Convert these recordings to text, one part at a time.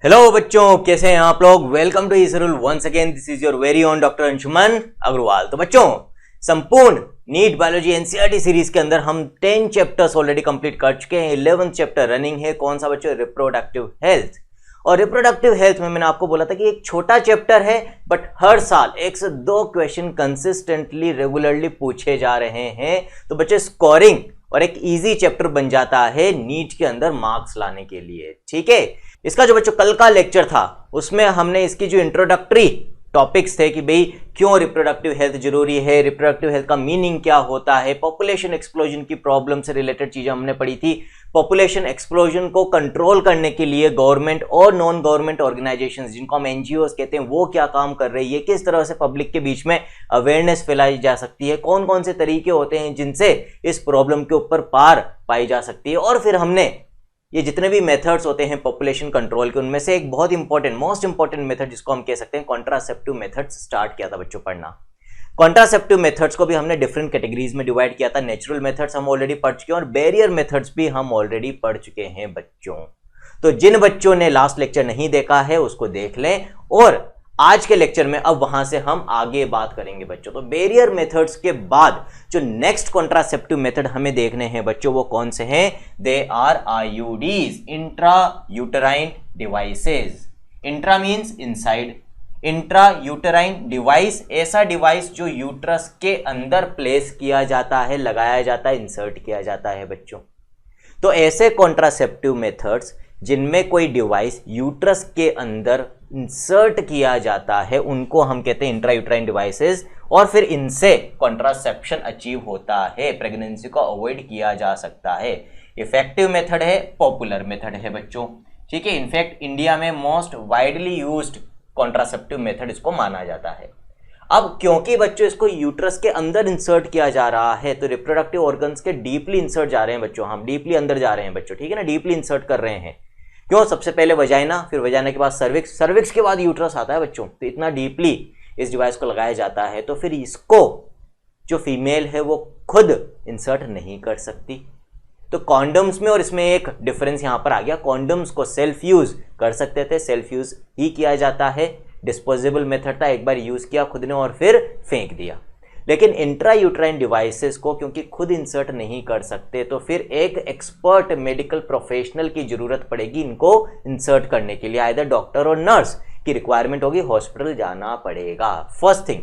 Hello बच्चों, कैसे हैं आप लोग। वेलकम टू इसरुल once again. This is your very own doctor Anshuman Agarwal. तो बच्चों, संपूर्ण नीट बायोलॉजी एनसीईआरटी सीरीज के अंदर हम 10 चैप्टर्स ऑलरेडी कंप्लीट कर चुके हैं। 11th चैप्टर रनिंग है। कौन सा बच्चों? Reproductive health. और रिप्रोडक्टिव हेल्थ में मैंने आपको बोला था कि एक छोटा चैप्टर है, बट हर साल 1 से 2 क्वेश्चन कंसिस्टेंटली रेगुलरली पूछे जा रहे हैं। तो बच्चे, स्कोरिंग और एक इजी चैप्टर बन जाता है नीट के अंदर मार्क्स लाने के लिए। ठीक है। इसका जो बच्चों कल का लेक्चर था, उसमें हमने इसकी जो इंट्रोडक्टरी टॉपिक्स थे कि भाई क्यों रिप्रोडक्टिव हेल्थ जरूरी है, रिप्रोडक्टिव हेल्थ का मीनिंग क्या होता है, पॉपुलेशन एक्सप्लोजन की प्रॉब्लम से रिलेटेड चीजें हमने पढ़ी थी। पॉपुलेशन एक्सप्लोजन को कंट्रोल करने के लिए गवर्नमेंट और नॉन गवर्नमेंट ऑर्गेनाइजेशंस, जिनको हम एनजीओ कहते हैं, वो क्या काम कर रही है, किस तरह से पब्लिक के बीच में अवेयरनेस फैलाई जा सकती है, कौन कौन से तरीके होते हैं जिनसे इस प्रॉब्लम के ऊपर पार पाई जा सकती है। और फिर हमने ये जितने भी मेथड्स होते हैं पॉपुलेशन कंट्रोल के, उनमें से एक बहुत इंपॉर्टेंट, मोस्ट इंपॉर्टेंट मेथड जिसको हम कह सकते हैं कॉन्ट्रासेप्टिव मेथड्स, स्टार्ट किया था बच्चों पढ़ना। कॉन्ट्रासेप्टिव मेथड्स को भी हमने डिफरेंट कैटेगरीज में डिवाइड किया था। नेचुरल मेथड्स हम ऑलरेडी पढ़ चुके हैं और बैरियर मेथड्स भी हम ऑलरेडी पढ़ चुके हैं बच्चों। तो जिन बच्चों ने लास्ट लेक्चर नहीं देखा है उसको देख लें, और आज के लेक्चर में अब वहां से हम आगे बात करेंगे बच्चों। तो बैरियर मेथड्स के बाद जो नेक्स्ट कॉन्ट्रासेप्टिव मेथड हमें देखने हैं बच्चों, वो कौन से हैं? They are IUDs, intra uterine devices. Intra means inside, intra uterine device ऐसा डिवाइस जो यूट्रस के अंदर प्लेस किया जाता है, लगाया जाता है, इंसर्ट किया जाता है बच्चों। तो ऐसे कॉन्ट्रासेप्टिव मेथड्स जिनमें कोई डिवाइस यूट्रस के अंदर इंसर्ट किया जाता है, उनको हम कहते हैं इंट्रायूट्राइन डिवाइसेस। और फिर इनसे कॉन्ट्रासेप्शन अचीव होता है, प्रेगनेंसी को अवॉइड किया जा सकता है। इफेक्टिव मेथड है, पॉपुलर मेथड है बच्चों। ठीक है। इनफैक्ट इंडिया में most widely used contraceptive method इसको माना जाता है। अब क्योंकि बच्चों इसको यूट्रस के अंदर इंसर्ट किया जा रहा है, तो रिप्रोडक्टिव ऑर्गन्स के डीपली इंसर्ट जा रहे हैं बच्चों, हम डीपली अंदर जा रहे हैं बच्चों। ठीक है ना, डीपली इंसर्ट कर रहे हैं। क्यों? सबसे पहले वजाइना, फिर वजाइना के बाद सर्विक्स, सर्विक्स के बाद यूट्रस आता है बच्चों। तो इतना डीपली इस डिवाइस को लगाया जाता है, तो फिर इसको जो फीमेल है वो खुद इंसर्ट नहीं कर सकती। तो कॉन्डम्स में और इसमें एक डिफरेंस यहां पर आ गया। कॉन्डम्स को सेल्फ यूज कर सकते थे, सेल्फ यूज ही किया जाता है। डिस्पोजेबल मेथड था, एक बार यूज किया खुद ने और फिर फेंक दिया। लेकिन इंट्रायूट्राइन डिवाइसेस को क्योंकि खुद इंसर्ट नहीं कर सकते, तो फिर एक एक्सपर्ट मेडिकल प्रोफेशनल की जरूरत पड़ेगी इनको इंसर्ट करने के लिए। आइदर डॉक्टर और नर्स की रिक्वायरमेंट होगी, हॉस्पिटल जाना पड़ेगा, फर्स्ट थिंग।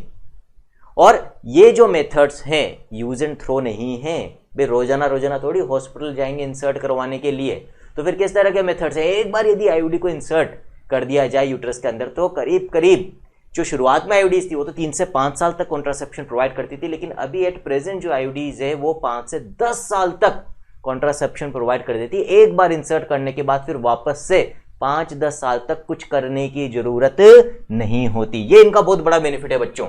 और ये जो मेथड्स हैं यूज एंड थ्रो नहीं है भाई, रोजाना रोजाना थोड़ी हॉस्पिटल जाएंगे इंसर्ट करवाने के लिए। तो फिर किस तरह के मेथड्स है? एक बार यदि आईयूडी को इंसर्ट कर दिया जाए यूट्रस के अंदर, तो करीब करीब जो शुरुआत में आईयूडीज थी वो तो 3 से 5 साल तक कॉन्ट्रासेप्शन प्रोवाइड करती थी, लेकिन अभी एट प्रेजेंट जो आईयूडीज है वो 5 से 10 साल तक कॉन्ट्रासेप्शन प्रोवाइड कर देती है। एक बार इंसर्ट करने के बाद फिर वापस से 5-10 साल तक कुछ करने की जरूरत नहीं होती। ये इनका बहुत बड़ा बेनिफिट है बच्चों।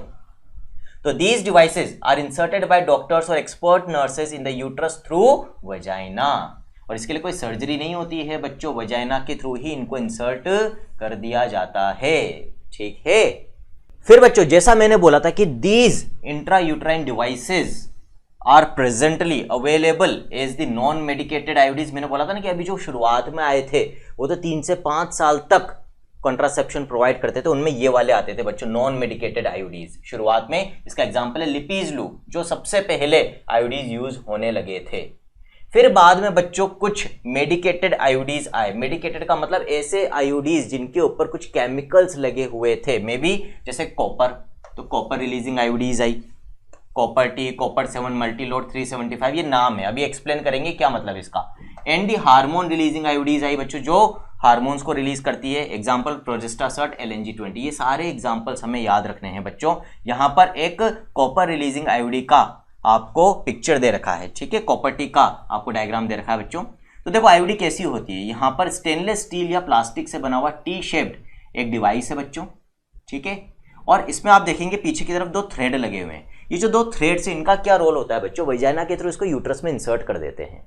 तो these devices are inserted by doctors or expert nurses in the uterus through vagina. और इसके लिए कोई सर्जरी नहीं होती है बच्चों, वजाइना के थ्रू ही इनको इंसर्ट कर दिया जाता है। ठीक है। फिर बच्चों, जैसा मैंने बोला था कि these intrauterine devices are presently available as the non medicated IUDs. मैंने बोला था ना कि अभी जो शुरुआत में आए थे वो तो 3 से 5 साल तक कॉन्ट्रासेप्शन प्रोवाइड करते थे, उनमें ये वाले आते थे बच्चों, नॉन मेडिकेटेड आईयूडीज शुरुआत में। इसका एग्जांपल है लिपीजलू, जो सबसे पहले आईयूडीज यूज होने लगे थे। फिर बाद में बच्चों कुछ मेडिकेटेड आईयूडीज आए। मेडिकेटेड का मतलब ऐसे आईयूडीज जिनके ऊपर कुछ केमिकल्स लगे हुए थे, मे बी जैसे कॉपर, तो कॉपर रिलीजिंग आईयूडीज आई, कॉपर टी, कॉपर 7 मल्टीलोड 375, ये नाम है, अभी एक्सप्लेन करेंगे क्या मतलब इसका। And the hormone releasing IUDs आई बच्चों, जो हार्मोन्स को रिलीज करती है। एग्जाम्पल प्रोजेस्टासर्ट, LNG-20, ये सारे एग्जाम्पल्स हमें याद रखने हैं बच्चों। यहां पर एक कॉपर रिलीजिंग आईयूडी का आपको पिक्चर दे रखा है। ठीक है, कॉपर टी का आपको डायग्राम दे रखा है बच्चों। तो देखो आईयूडी कैसी होती है। यहां पर स्टेनलेस स्टील या प्लास्टिक से बना हुआ टी शेप्ड एक डिवाइस है बच्चों। ठीक है, और इसमें आप देखेंगे पीछे की तरफ 2 थ्रेड लगे हुए हैं। ये जो 2 थ्रेड्स हैं, इनका क्या रोल होता है बच्चों? वजाइना के थ्रू इसको यूट्रस में इंसर्ट कर देते हैं।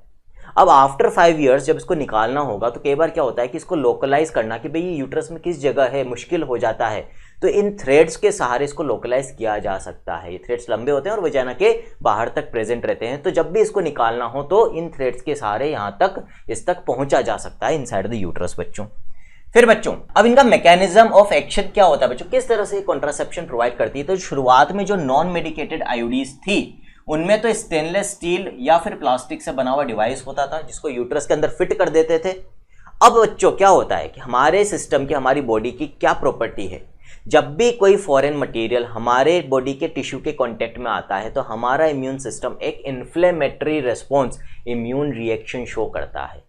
अब आफ्टर 5 इयर्स जब इसको निकालना होगा, तो कई बार क्या होता है कि इसको लोकलाइज करना कि भाई ये यूट्रस में किस जगह है, मुश्किल हो जाता है। तो इन थ्रेड्स के सहारे इसको लोकलाइज किया जा सकता है। ये थ्रेड्स लंबे होते हैं और वजाइना के बाहर तक प्रेजेंट रहते हैं। तो जब भी इसको निकालना हो तो इन थ्रेड्स के सहारे यहाँ तक, इस तक पहुंचा जा सकता है इनसाइड द यूट्रस बच्चों। फिर बच्चों अब इनका मैकेनिज्म ऑफ एक्शन क्या होता है बच्चों, किस तरह से कॉन्ट्रासेप्शन प्रोवाइड करती है। तो शुरुआत में जो नॉन मेडिकेटेड आईयूडीज थी उनमें तो स्टेनलेस स्टील या फिर प्लास्टिक से बना हुआ डिवाइस होता था जिसको यूट्रस के अंदर फिट कर देते थे। अब बच्चों क्या होता है कि हमारे सिस्टम की, हमारी बॉडी की क्या प्रॉपर्टी है, जब भी कोई फॉरेन मटेरियल हमारे बॉडी के टिश्यू के कांटेक्ट में आता है तो हमारा इम्यून सिस्टम एक inflammatory response, immune reaction show करता है।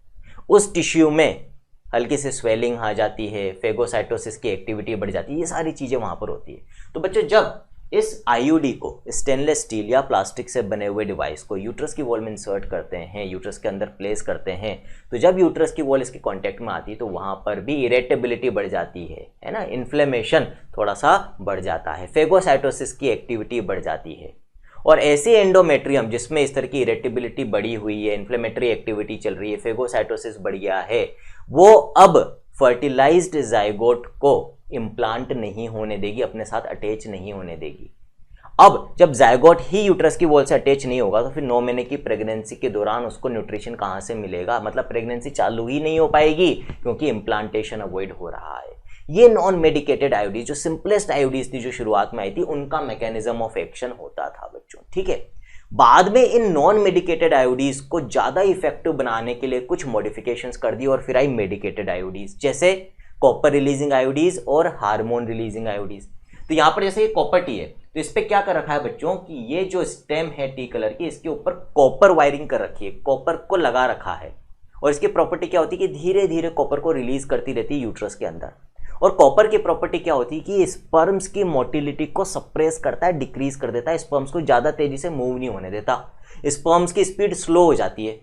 उस टिश्यू में हल्की सी स्वेलिंग आ जाती है, फेगोसाइटोसिस की एक्टिविटी बढ़ जाती है, ये सारी चीज़ें वहाँ पर होती है। तो बच्चों जब इस आईयूडी को स्टेनलेस स्टील या प्लास्टिक से बने हुए डिवाइस को यूट्रस की वॉल में इंसर्ट करते हैं, यूट्रस के अंदर प्लेस करते हैं, तो जब यूट्रस की वॉल इसके कांटेक्ट में आती है तो वहाँ पर भी इरेटेबिलिटी बढ़ जाती है ना, इन्फ्लेमेशन थोड़ा सा बढ़ जाता है, फेगोसाइटोसिस की एक्टिविटी बढ़ जाती है। और ऐसी एंडोमेट्रियम जिसमें इस तरह की इरेटेबिलिटी बढ़ी हुई है, इन्फ्लेमेटरी एक्टिविटी चल रही है, फेगोसाइटोसिस बढ़ गया है, वो अब फर्टिलाइज्ड जाइगोट को इम्प्लांट नहीं होने देगी, अपने साथ अटैच नहीं होने देगी। अब जब जाइगोट ही यूट्रस की वॉल से अटैच नहीं होगा तो फिर 9 महीने की प्रेगनेंसी के दौरान उसको न्यूट्रिशन कहाँ से मिलेगा, मतलब प्रेगनेंसी चालू ही नहीं हो पाएगी क्योंकि इम्प्लांटेशन अवॉइड हो रहा है। ये नॉन मेडिकेटेड आईयूडीज, जो सिंपलेस्ट आईयूडीज थी जो शुरुआत में आई थी, उनका मैकेनिज्म ऑफ एक्शन होता था बच्चों, ठीक है। बाद में इन नॉन मेडिकेटेड आईयूडीज को ज्यादा इफेक्टिव बनाने के लिए कुछ मॉडिफिकेशंस कर दी और फिर आई मेडिकेटेड आईयूडीज, जैसे कॉपर रिलीजिंग आईयूडीज और हार्मोन रिलीजिंग आईयूडीज। तो यहाँ पर जैसे ये कॉपर टी है तो इस पर क्या कर रखा है बच्चों कि ये जो स्टेम है टी कलर की, इसके ऊपर कॉपर वायरिंग कर रखी है, कॉपर को लगा रखा है। और इसकी प्रॉपर्टी क्या होती है कि धीरे धीरे कॉपर को रिलीज करती रहती है यूट्रस के अंदर। और कॉपर की प्रॉपर्टी क्या होती है कि स्पर्म्स की मोटिलिटी को सप्रेस करता है, डिक्रीज कर देता है, स्पर्म्स को ज़्यादा तेजी से मूव नहीं होने देता, स्पर्म्स की स्पीड स्लो हो जाती है।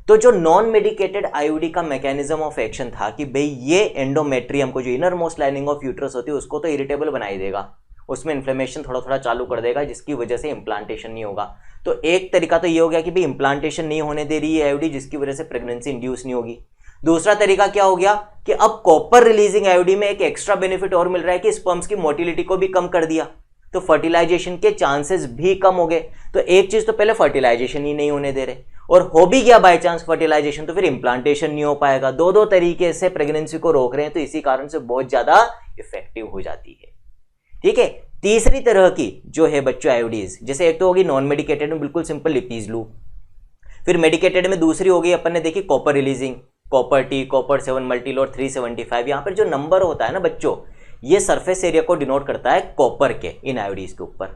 तो जो नॉन मेडिकेटेड आईयूडी का मैकेनिज्म ऑफ एक्शन था कि भाई ये एंडोमेट्रियम को, जो inner most lining of uterus होती है, उसको तो इरिटेबल बनाई देगा, उसमें इन्फ्लेमेशन थोड़ा थोड़ा चालू कर देगा जिसकी वजह से इम्प्लांटेशन नहीं होगा। तो एक तरीका तो ये हो गया कि भाई इम्प्लांटेशन नहीं होने दे रही है आईयूडी, जिसकी वजह से प्रेगनेंसी इंड्यूस नहीं होगी। दूसरा तरीका क्या हो गया कि अब कॉपर रिलीजिंग आईयूडी में एक एक्स्ट्रा बेनिफिट और मिल रहा है कि स्पर्म्स की मोटिलिटी को भी कम कर दिया, तो फर्टिलाइजेशन के चांसेस भी कम हो गए। तो एक चीज तो पहले फर्टिलाइजेशन ही नहीं होने दे रहे, और हो भी गया बाय चांस फर्टिलाइजेशन तो फिर इम्प्लांटेशन नहीं हो पाएगा। दो तरीके से प्रेगनेंसी को रोक रहे हैं, तो इसी कारण से बहुत ज्यादा इफेक्टिव हो जाती है, ठीक है। तीसरी तरह की जो है बच्चों आईयूडीज, जैसे एक तो होगी नॉन मेडिकेटेड में बिल्कुल सिंपल लिपीज लू, फिर मेडिकेटेड में दूसरी होगी अपन ने देखी copper releasing, copper T, copper 7 मल्टीलोर 375। यहाँ पर जो नंबर होता है ना बच्चों, ये सरफेस एरिया को डिनोट करता है कॉपर के इन आईयूडीज के ऊपर,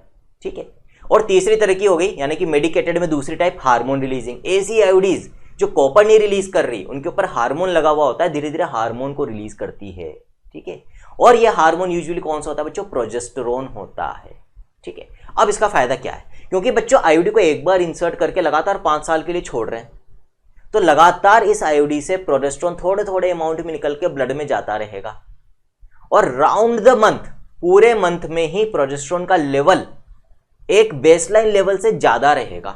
ठीक है। और तीसरी तरह की हो गई यानी कि मेडिकेटेड में दूसरी टाइप हार्मोन रिलीजिंग, ऐसी आईयूडीज जो कॉपर नहीं रिलीज कर रही, उनके ऊपर हार्मोन लगा हुआ होता है, धीरे धीरे हार्मोन को रिलीज करती है, ठीक है। और ये हार्मोन यूजुअली कौन सा होता है बच्चों, प्रोजेस्टेरोन होता है, ठीक है। अब इसका फायदा क्या है, क्योंकि बच्चों आईयूडी को एक बार इंसर्ट करके लगातार 5 साल के लिए छोड़ रहे हैं, तो लगातार इस आईयूडी से प्रोजेस्टेरोन थोड़े थोड़े अमाउंट में निकल के ब्लड में जाता रहेगा, और राउंड द मंथ, पूरे मंथ में ही प्रोजेस्टेरोन का लेवल एक बेसलाइन लेवल से ज्यादा रहेगा,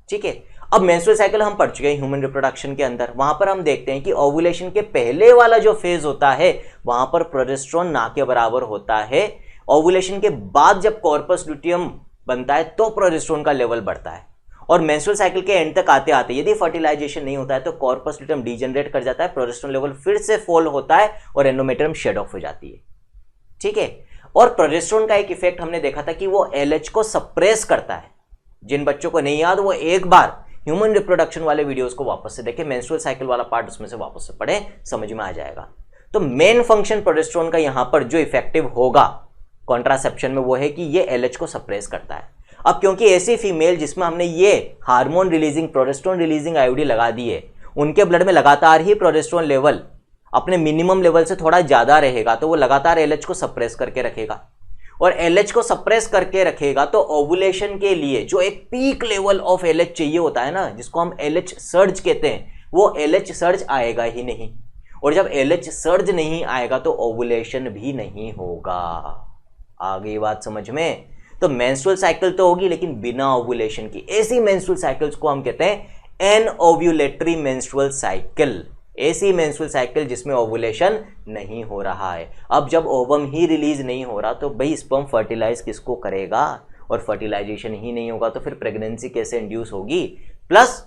ठीक है। अब मेंस्ट्रुअल साइकिल हम पढ़ चुके हैं ह्यूमन रिप्रोडक्शन के अंदर, वहां पर हम देखते हैं कि ओव्यूलेशन के पहले वाला जो फेज होता है वहां पर प्रोजेस्टेरोन ना के बराबर होता है। ओव्यूलेशन के बाद जब कॉर्पस ल्यूटियम बनता है तो प्रोजेस्टेरोन का लेवल बढ़ता है, और मेंस्ट्रुअल साइकिल के एंड तक आते आते यदि फर्टिलाइजेशन नहीं होता है तो कॉर्पस ल्यूटियम डीजनरेट कर जाता है, प्रोजेस्टेरोन लेवल फिर से फॉल होता है और एंडोमेट्रियम शेड ऑफ हो जाती है, ठीक है। और प्रोजेस्टेरोन का एक इफेक्ट हमने देखा था कि वो एलएच को सप्रेस करता है। जिन बच्चों को नहीं याद वो एक बार ह्यूमन रिप्रोडक्शन वाले वीडियोस को वापस से देखें, मेंस्ट्रुअल साइकिल वाला पार्ट उसमें से वापस से पढ़े, समझ में आ जाएगा। तो मेन फंक्शन प्रोजेस्टेरोन का यहां पर जो इफेक्टिव होगा कॉन्ट्रासेप्शन में वो है कि ये एलएच को सप्रेस करता है। अब क्योंकि ऐसी फीमेल जिसमें हमने ये hormone releasing, progesterone releasing IUD लगा दी है, उनके ब्लड में लगातार ही प्रोजेस्टेरोन लेवल अपने मिनिमम लेवल से थोड़ा ज्यादा रहेगा, तो वो लगातार एलएच को सप्रेस करके रखेगा, और एलएच को सप्रेस करके रखेगा तो ओवुलेशन के लिए जो एक पीक लेवल ऑफ एलएच चाहिए होता है ना, जिसको हम एलएच सर्ज कहते हैं, वो एलएच सर्ज आएगा ही नहीं, और जब एलएच सर्ज नहीं आएगा तो ओवुलेशन भी नहीं होगा। आ गई बात समझ में? तो मेंस्ट्रुअल साइकिल तो होगी लेकिन बिना ओवुलेशन की, ऐसी मेंस्ट्रुअल साइकिल्स को हम कहते हैं एनओव्यूलेटरी मेंस्ट्रुअल साइकिल, ऐसी मेंस्ट्रुअल साइकिल जिसमें ओवुलेशन नहीं हो रहा है। अब जब ओवम ही रिलीज नहीं हो रहा तो भाई स्पर्म फर्टिलाइज किसको करेगा, और फर्टिलाइजेशन ही नहीं होगा तो फिर प्रेगनेंसी कैसे इंड्यूस होगी। प्लस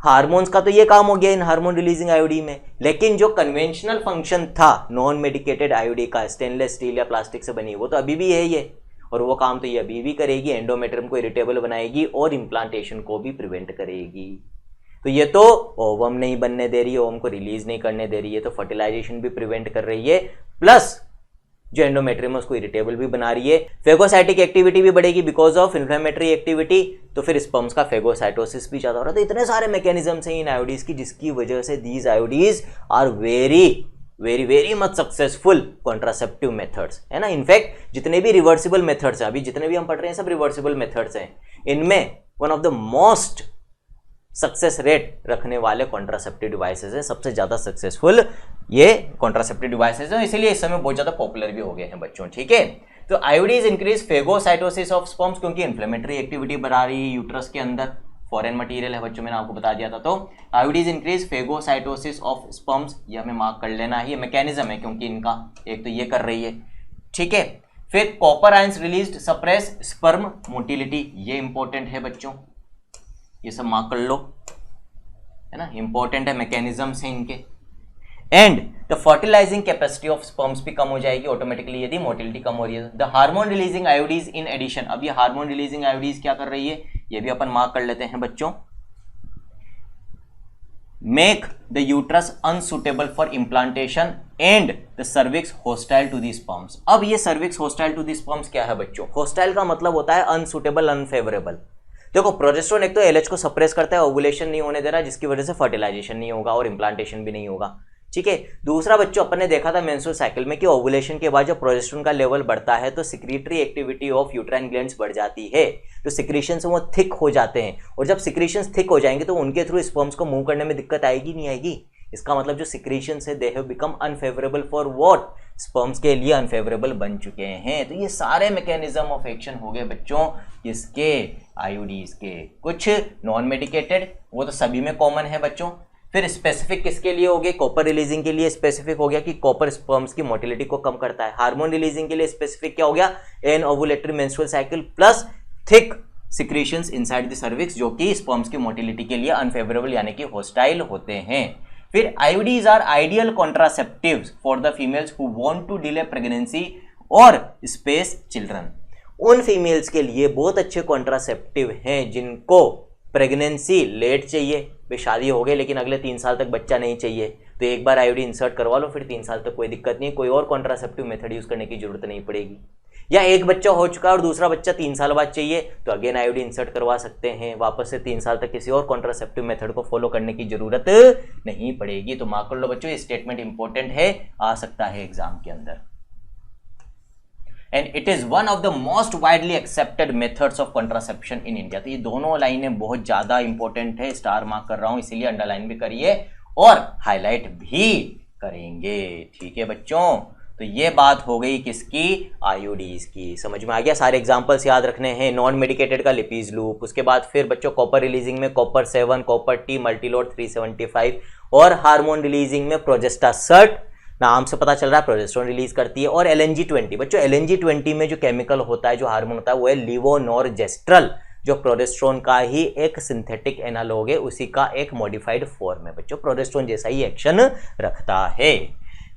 हार्मोन्स का तो ये काम हो गया इन हार्मोन रिलीजिंग आईओडी में, लेकिन जो कन्वेंशनल फंक्शन था नॉन मेडिकेटेड आईओडी का, स्टेनलेस स्टील या प्लास्टिक से बनी, वो तो अभी भी है ये, और वो काम तो ये अभी भी करेगी, एंडोमेट्रियम को इरिटेबल बनाएगी और इम्प्लांटेशन को भी प्रिवेंट करेगी। तो ये तो ओवम नहीं बनने दे रही है, ओवम को रिलीज नहीं करने दे रही है, तो फर्टिलाइजेशन भी प्रिवेंट कर रही है, प्लस जो एंडोमेट्रियम है उसको इरिटेबल भी बना रही है। फेगोसाइटिक एक्टिविटी भी बढ़ेगी बिकॉज ऑफ इन्फ्लेमेटरी एक्टिविटी, तो फिर स्पर्म्स का फेगोसाइटोसिस भी ज्यादा हो रहा है। तो इतने सारे मैकेनिज्म्स हैं इन आयोडीज की, जिसकी वजह से these IUDs are very very very much successful contraceptive methods, है ना। इनफैक्ट जितने भी रिवर्सिबल मेथड्स हैं, अभी जितने भी हम पढ़ रहे हैं सब रिवर्सिबल मेथड्स हैं, इनमें one of the most success rate रखने वाले कॉन्ट्रासेप्टिव डिवाइसेस हैं, सबसे ज्यादा सक्सेसफुल ये कॉन्ट्रासेप्टिव डिवाइसेस हैं, इसीलिए इस समय बहुत ज्यादा पॉपुलर भी हो गए हैं बच्चों, ठीक है। तो आयोडीज इंक्रीज फेगोसाइटोसिस ऑफ स्पर्म्स, क्योंकि इन्फ्लेमेटरी एक्टिविटी बढ़ा रही है यूट्रस के अंदर, फॉरेन मटेरियल है बच्चों, मैंने आपको बता दिया था। तो आयोडीज इंक्रीज फेगोसाइटोसिस ऑफ स्पर्म्स, ये हमें मार्क कर लेना है, ये मैकेनिज्म है क्योंकि इनका एक तो ये कर रही है, ठीक है। फिर copper ions released suppress sperm motility, ये इंपॉर्टेंट है बच्चों, ये सब मार्क कर लो, है ना, इंपॉर्टेंट है, मैकेनिज्म्स हैं इनके। And the fertilising capacity of sperms भी कम हो जाएगी ऑटोमेटिकली यदि मोटिलिटी कम हो रही है। The hormone releasing IUDs in addition, अब ये हार्मोन रिलीजिंग आयोडीज क्या कर रही है, ये भी अपन मार्क कर लेते हैं बच्चों। Make the uterus unsuitable for implantation and the cervix hostile to the sperms. अब ये cervix hostile to the sperms क्या है बच्चों, होस्टाइल का मतलब होता है अनसुटेबल, अनफेवरेबल। देखो प्रोजेस्टेरोन एक तो एलएच को सप्रेस करता है, ओवुलेशन नहीं होने दे रहा, जिसकी वजह से फर्टिलाइजेशन नहीं होगा और इम्प्लांटेशन भी नहीं होगा, ठीक है। दूसरा बच्चों अपन ने देखा था मेंस्ट्रुअल साइकिल में कि ओवुलेशन के बाद जब प्रोजेस्टेरोन का लेवल बढ़ता है तो secretory activity of uterine glands बढ़ जाती है, तो सिक्रीशंस वो थिक हो जाते हैं, और जब सिक्रीशंस थिक हो जाएंगे तो उनके थ्रू स्पर्म्स को मूव करने में दिक्कत आएगी नहीं आएगी। इसका मतलब जो सिक्रीशंस है they have become unfavourable for what, sperms के लिए अनफेवरेबल बन चुके हैं। तो ये सारे मैकेनिज्म ऑफ एक्शन हो गए बच्चों इसके आयोडीज के, कुछ नॉन मेडिकेटेड वो तो सभी में कॉमन है बच्चों। फिर स्पेसिफिक किसके लिए हो गए, कॉपर रिलीजिंग के लिए स्पेसिफिक हो गया कि कॉपर स्पर्म्स की मोटिलिटी को कम करता है। हार्मोन रिलीजिंग के लिए स्पेसिफिक क्या हो गया, anovulatory menstrual cycle plus thick secretions inside the cervix, जो कि स्पर्म्स की मोटिलिटी के लिए अनफेवरेबल यानी कि होस्टाइल होते हैं। फिर IUDs are ideal contraceptives for the females who want to delay pregnancy or space children. उन फीमेल्स के लिए बहुत अच्छे कॉन्ट्रासेप्टिव हैं जिनको प्रेगनेंसी लेट चाहिए, भाई शादी हो गई लेकिन अगले 3 साल तक बच्चा नहीं चाहिए, तो एक बार आईओडी इंसर्ट करवा लो, फिर 3 साल तक कोई दिक्कत नहीं, कोई और कॉन्ट्रासेप्टिव मेथड यूज करने की जरूरत नहीं पड़ेगी। या एक बच्चा हो चुका है और दूसरा बच्चा 3 साल बाद चाहिए, तो अगेन आईओडी इंसर्ट करवा सकते हैं, वापस से 3 साल तक किसी और कॉन्ट्रासेप्टिव मेथड को फॉलो करने की जरूरत नहीं पड़ेगी। तो मार्क कर लो बच्चों, ये स्टेटमेंट इंपॉर्टेंट है, आ सकता है एग्जाम के अंदर। And it is one of the most widely accepted methods of contraception in India. तो ये दोनों लाइनें बहुत ज्यादा इंपॉर्टेंट है, स्टार मार्क कर रहा हूं, इसीलिए अंडरलाइन भी करिए और हाईलाइट भी करेंगे, ठीक है बच्चों। तो ये बात हो गई किसकी, आयोडीज की, समझ में आ गया। सारे एग्जांपल्स याद रखने हैं। नॉन मेडिकेटेड का लिपीज लूप, उसके बाद फिर बच्चों कॉपर रिलीजिंग में कॉपर 7, कॉपर टी, मल्टीलोड 375 और हार्मोन रिलीजिंग में प्रोजेस्टासर्ट, नाम से पता चल रहा है प्रोजेस्टेरोन रिलीज करती है। और LNG20 बच्चों, LNG20 में जो केमिकल होता है, जो हार्मोन होता है, वो है लीवोनोर्जेस्ट्रल, जो प्रोजेस्टेरोन का ही एक सिंथेटिक एनालॉग है, उसी का एक मॉडिफाइड फॉर्म है बच्चों, प्रोजेस्टेरोन जैसा ही एक्शन रखता है।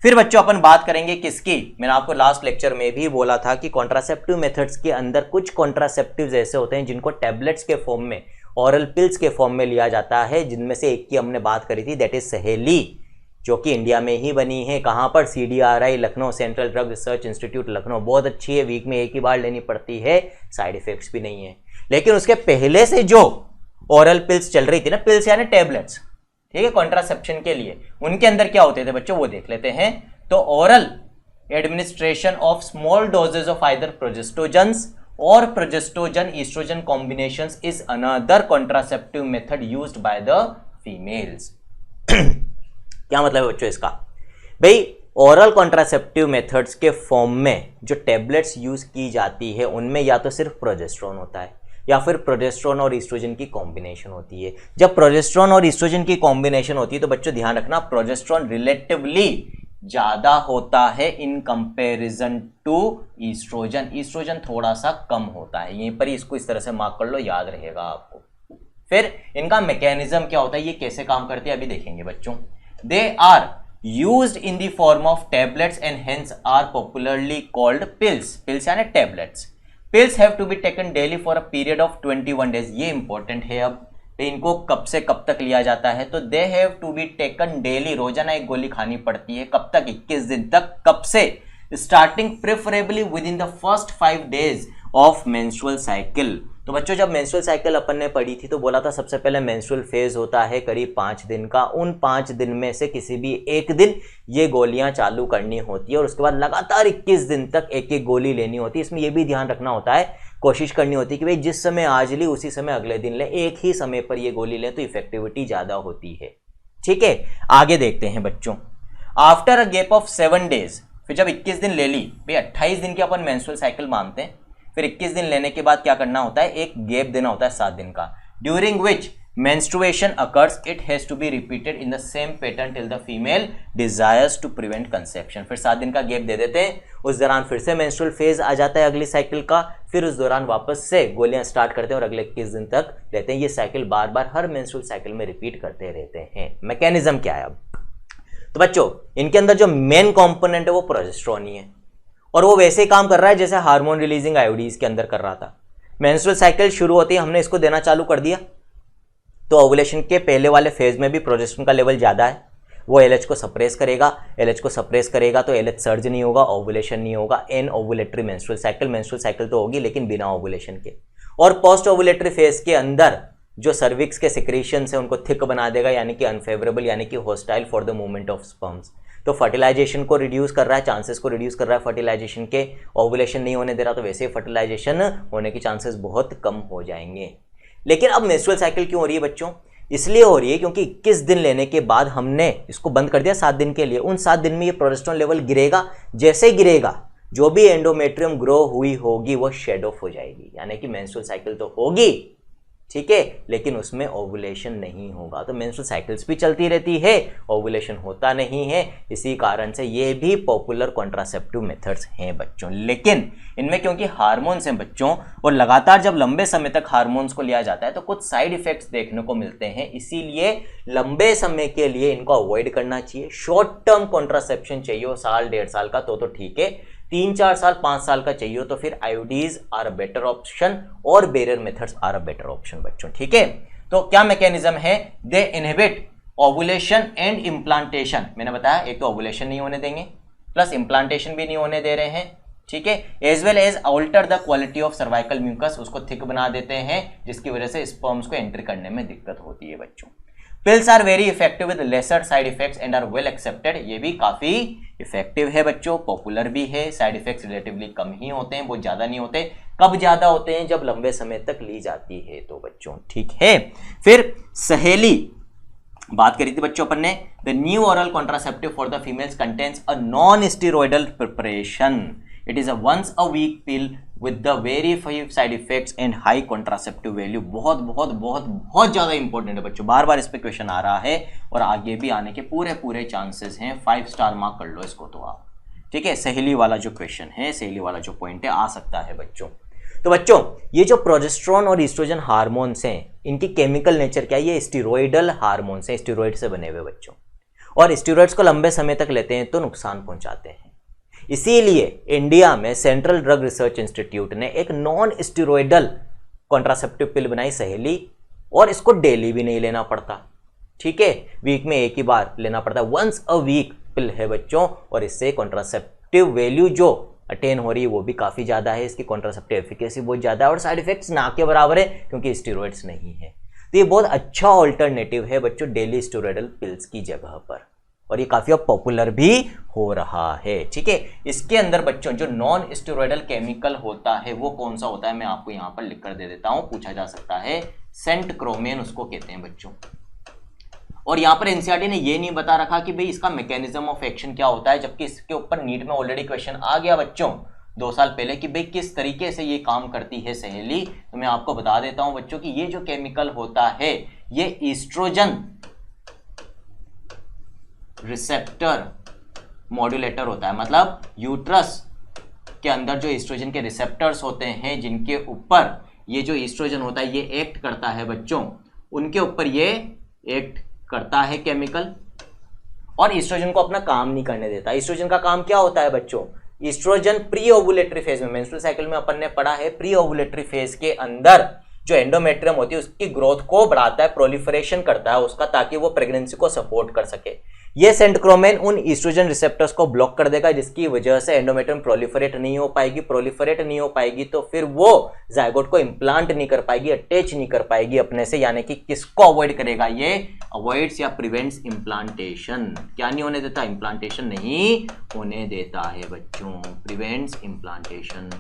फिर बच्चों अपन बात करेंगे किसकी, मैंने आपको लास्ट लेक्चर में भी बोला था कि कॉन्ट्रासेप्टिव मेथड्स के अंदर कुछ कॉन्ट्रासेप्टिव्स ऐसे होते हैं जिनको टैबलेट्स के फॉर्म में, ऑरल पिल्स के फॉर्म में लिया जाता है, जिनमें से एक की हमने बात करी थी, दैट इज सहेली, जो कि इंडिया में ही बनी है। कहाँ पर, CDRI Lucknow, central drug research institute Lucknow, बहुत अच्छी है, वीक में एक ही बार लेनी पड़ती है, साइड इफेक्ट्स भी नहीं है। लेकिन उसके पहले से जो ओरल पिल्स चल रही थी ना, पिल्स यानी टैबलेट्स, ठीक है, कॉन्ट्रासेप्शन के लिए, उनके अंदर क्या होते थे बच्चों, वो देख लेते हैं। तो oral administration of small doses of either progestogens or progestogen estrogen combinations is another contraceptive method used by the females. क्या मतलब है बच्चों इसका, भाई ओरल कॉन्ट्रासेप्टिव मेथड्स के फॉर्म में जो टैबलेट्स यूज की जाती है उनमें या तो सिर्फ प्रोजेस्टेरोन होता है या फिर प्रोजेस्टेरोन और ईस्ट्रोजन की कॉम्बिनेशन होती है। जब प्रोजेस्टेरोन और ईस्ट्रोजन की कॉम्बिनेशन होती है तो बच्चों ध्यान रखना, प्रोजेस्टेरोन रिलेटिवली ज्यादा होता है in comparison to estrogen, estrogen थोड़ा सा कम होता है। यहीं पर इसको इस तरह से मार्क कर लो, याद रहेगा आपको, फिर इनका मैकेनिज्म क्या होता है, ये कैसे काम करती है, अभी देखेंगे बच्चों। They are used in the form of tablets and hence are popularly called pills. Pills यानी tablets. Pills have to be taken daily for a period of 21 days. ये इंपॉर्टेंट है। अब इनको कब से कब तक लिया जाता है, तो they have to be taken daily, रोजाना एक गोली खानी पड़ती है। कब तक, 21 दिन तक। कब से, starting preferably with in the first 5 days of menstrual cycle. तो बच्चों जब मेंस्ट्रुअल साइकिल अपन ने पढ़ी थी तो बोला था सबसे पहले मेंस्ट्रुअल फेज होता है करीब 5 दिन का। उन 5 दिन में से किसी भी एक दिन ये गोलियां चालू करनी होती है और उसके बाद लगातार 21 दिन तक एक एक गोली लेनी होती है। इसमें यह भी ध्यान रखना होता है, कोशिश करनी होती है कि भाई जिस समय आज ली उसी समय अगले दिन लें, एक ही समय पर ये गोली लें तो इफेक्टिविटी ज्यादा होती है। ठीक है, आगे देखते हैं बच्चों। After a gap of 7 days, फिर जब 21 दिन ले ली, भाई 28 दिन की अपन मेंस्ट्रुअल साइकिल मानते हैं, फिर 21 दिन लेने के बाद क्या करना होता है, एक गैप देना होता है 7 दिन का, during which menstruation occurs, it has to be repeated in the same pattern till the female desires to prevent conception। फिर 7 दिन का गैप दे देते हैं, उस दौरान फिर से मेंस्ट्रुअल फेज आ जाता है अगली साइकिल का, फिर उस दौरान वापस से गोलियां स्टार्ट करते हैं और अगले 21 दिन तक लेते हैं। ये साइकिल बार बार हर मेंस्ट्रुअल साइकिल में रिपीट करते रहते हैं। मैकेनिज्म क्या है अब, तो बच्चों इनके अंदर जो मेन कॉम्पोनेंट है वो प्रोजेस्टेरोन ही है और वो वैसे ही काम कर रहा है जैसे हार्मोन रिलीजिंग आयोडीज के अंदर कर रहा था। मेंस्ट्रुअल साइकिल शुरू होती है, हमने इसको देना चालू कर दिया तो ओवुलेशन के पहले वाले फेज में भी प्रोजेस्टेरोन का लेवल ज़्यादा है, वो एलएच को सप्रेस करेगा। एलएच को सप्रेस करेगा तो एलएच सर्ज नहीं होगा, ओवुलेशन नहीं होगा। एन ओवुलेटरी मेंस्ट्रुअल साइकिल तो होगी लेकिन बिना ओवुलेशन के। और पोस्ट ओवुलेटरी फेज के अंदर जो सर्विक्स के सिक्रीशंस है उनको थिक बना देगा, यानी कि अनफेवरेबल, यानी कि hostile for the movement of sperms. तो फर्टिलाइजेशन को रिड्यूस कर रहा है, चांसेस को रिड्यूस कर रहा है फर्टिलाइजेशन के। ओवुलेशन नहीं होने दे रहा तो वैसे ही फर्टिलाइजेशन होने के चांसेस बहुत कम हो जाएंगे। लेकिन अब मेंस्ट्रुअल साइकिल क्यों हो रही है बच्चों, इसलिए हो रही है क्योंकि 21 दिन लेने के बाद हमने इसको बंद कर दिया 7 दिन के लिए। उन 7 दिन में ये प्रोजेस्टेरोन लेवल गिरेगा, जैसे गिरेगा जो भी एंडोमेट्रियम ग्रो हुई होगी वो शेड ऑफ हो जाएगी, यानी कि मेंस्ट्रुअल साइकिल तो होगी, ठीक है, लेकिन उसमें ओवुलेशन नहीं होगा। तो मेंस्ट्रुअल साइकिल्स भी चलती रहती है, ओवुलेशन होता नहीं है। इसी कारण से ये भी पॉपुलर कॉन्ट्रासेप्टिव मेथड्स हैं बच्चों। लेकिन इनमें क्योंकि हार्मोन्स हैं बच्चों और लगातार जब लंबे समय तक हार्मोन्स को लिया जाता है तो कुछ साइड इफेक्ट्स देखने को मिलते हैं, इसीलिए लंबे समय के लिए इनको अवॉइड करना चाहिए। शॉर्ट टर्म कॉन्ट्रासेप्शन चाहिए साल 1.5 साल का तो ठीक है, 3-4 साल 5 साल का चाहिए तो फिर IUDs are a better option और barrier methods are a better option बच्चों। ठीक है, तो क्या मैकेनिज्म है, they inhibit ovulation and implantation. मैंने बताया एक तो ओवुलेशन नहीं होने देंगे प्लस इम्प्लांटेशन भी नहीं होने दे रहे हैं, ठीक है, as well as alter the quality of cervical mucus, उसको थिक बना देते हैं जिसकी वजह से स्पर्म्स को एंटर करने में दिक्कत होती है बच्चों। Pills are very effective with lesser side effects and are well accepted. ये भी काफी इफेक्टिव है बच्चों, पॉपुलर भी है। साइड इफेक्ट्स रिलेटिवली कम ही होते हैं, बहुत ज्यादा नहीं होते। कब ज्यादा होते हैं, जब लंबे समय तक ली जाती है तो बच्चों, ठीक है। फिर सहेली बात करी थी बच्चों अपन ने, the new oral contraceptive for the females contains a non steroidal preparation. It is a once a week pill with the very few side effects and high contraceptive value. बहुत बहुत बहुत बहुत ज्यादा इंपॉर्टेंट है बच्चों, बार बार इस पे क्वेश्चन आ रहा है और आगे भी आने के पूरे चांसेस हैं। 5 स्टार मार्क कर लो इसको तो आप, ठीक है। सहेली वाला जो क्वेश्चन है, सहेली वाला जो पॉइंट है, आ सकता है बच्चों। तो बच्चों ये जो प्रोजेस्टेरोन और ईस्ट्रोजन हार्मोन्स हैं, इनकी केमिकल नेचर क्या है, ये स्टेरॉइडल हार्मोन्स हैं, स्टेरॉइड से बने हुए बच्चों, और स्टेरॉइड्स को लंबे समय तक लेते हैं तो नुकसान पहुंचाते हैं। इसीलिए इंडिया में सेंट्रल ड्रग रिसर्च इंस्टीट्यूट ने एक नॉन स्टेरॉइडल कॉन्ट्रासेप्टिव पिल बनाई, सहेली, और इसको डेली भी नहीं लेना पड़ता, ठीक है, वीक में एक ही बार लेना पड़ता है। वंस अ वीक पिल है बच्चों, और इससे कॉन्ट्रासेप्टिव वैल्यू जो अटेन हो रही है वो भी काफी ज्यादा है, इसकी कॉन्ट्रासेप्टिव एफिकेसी बहुत ज्यादा है और साइड इफेक्ट्स ना के बराबर है क्योंकि स्टेरॉइड्स नहीं है। तो ये बहुत अच्छा ऑल्टरनेटिव है बच्चों डेली स्टेरॉइडल पिल्स की जगह पर, और ये काफी अब पॉपुलर भी हो रहा है, ठीक है। इसके अंदर बच्चों जो नॉन स्टेरॉइडल केमिकल होता है वो कौन सा होता है, मैं आपको यहां पर लिख कर दे देता हूं, पूछा जा सकता है। सेंट क्रोमेन उसको कहते हैं बच्चों। और यहां पर एनसीईआरटी ने ये नहीं बता रखा कि भाई इसका मैकेनिज्म ऑफ एक्शन क्या होता है, जबकि इसके ऊपर नीट में ऑलरेडी क्वेश्चन आ गया बच्चों 2 साल पहले कि भाई किस तरीके से ये काम करती है सहेली। तो मैं आपको बता देता हूं बच्चों कि ये जो केमिकल होता है ये ईस्ट्रोजन रिसेप्टर मॉड्यूलेटर होता है। मतलब यूट्रस के अंदर जो ईस्ट्रोजन के रिसेप्टर्स होते हैं जिनके ऊपर ये जो ईस्ट्रोजन होता है ये एक्ट करता है बच्चों, उनके ऊपर ये एक्ट करता है केमिकल, और ईस्ट्रोजन को अपना काम नहीं करने देता। ईस्ट्रोजन का काम क्या होता है बच्चों? ईस्ट्रोजन प्री ओवुलेटरी फेज में, मेंस्ट्रुअल साइकिल में अपन ने पढ़ा है, प्री ओवुलेटरी फेज के अंदर जो एंडोमेट्रियम होती है उसकी ग्रोथ को बढ़ाता है, प्रोलिफरेशन करता है उसका, ताकि वो प्रेगनेंसी को सपोर्ट कर सके। ये सेंटक्रोमेन उन ईस्ट्रोजन रिसेप्टर्स को ब्लॉक कर देगा, जिसकी वजह से एंडोमेट्रियम प्रोलिफरेट नहीं हो पाएगी। प्रोलिफरेट नहीं हो पाएगी तो फिर वो जायगोट को इम्प्लांट नहीं कर पाएगी, अटैच नहीं कर पाएगी अपने से, यानी कि किसको अवॉइड करेगा? ये अवॉइड्स या प्रिवेंट्स इम्प्लांटेशन। क्या नहीं होने देता? इम्प्लांटेशन नहीं होने देता है बच्चों, प्रिवेंट्स इम्प्लांटेशन।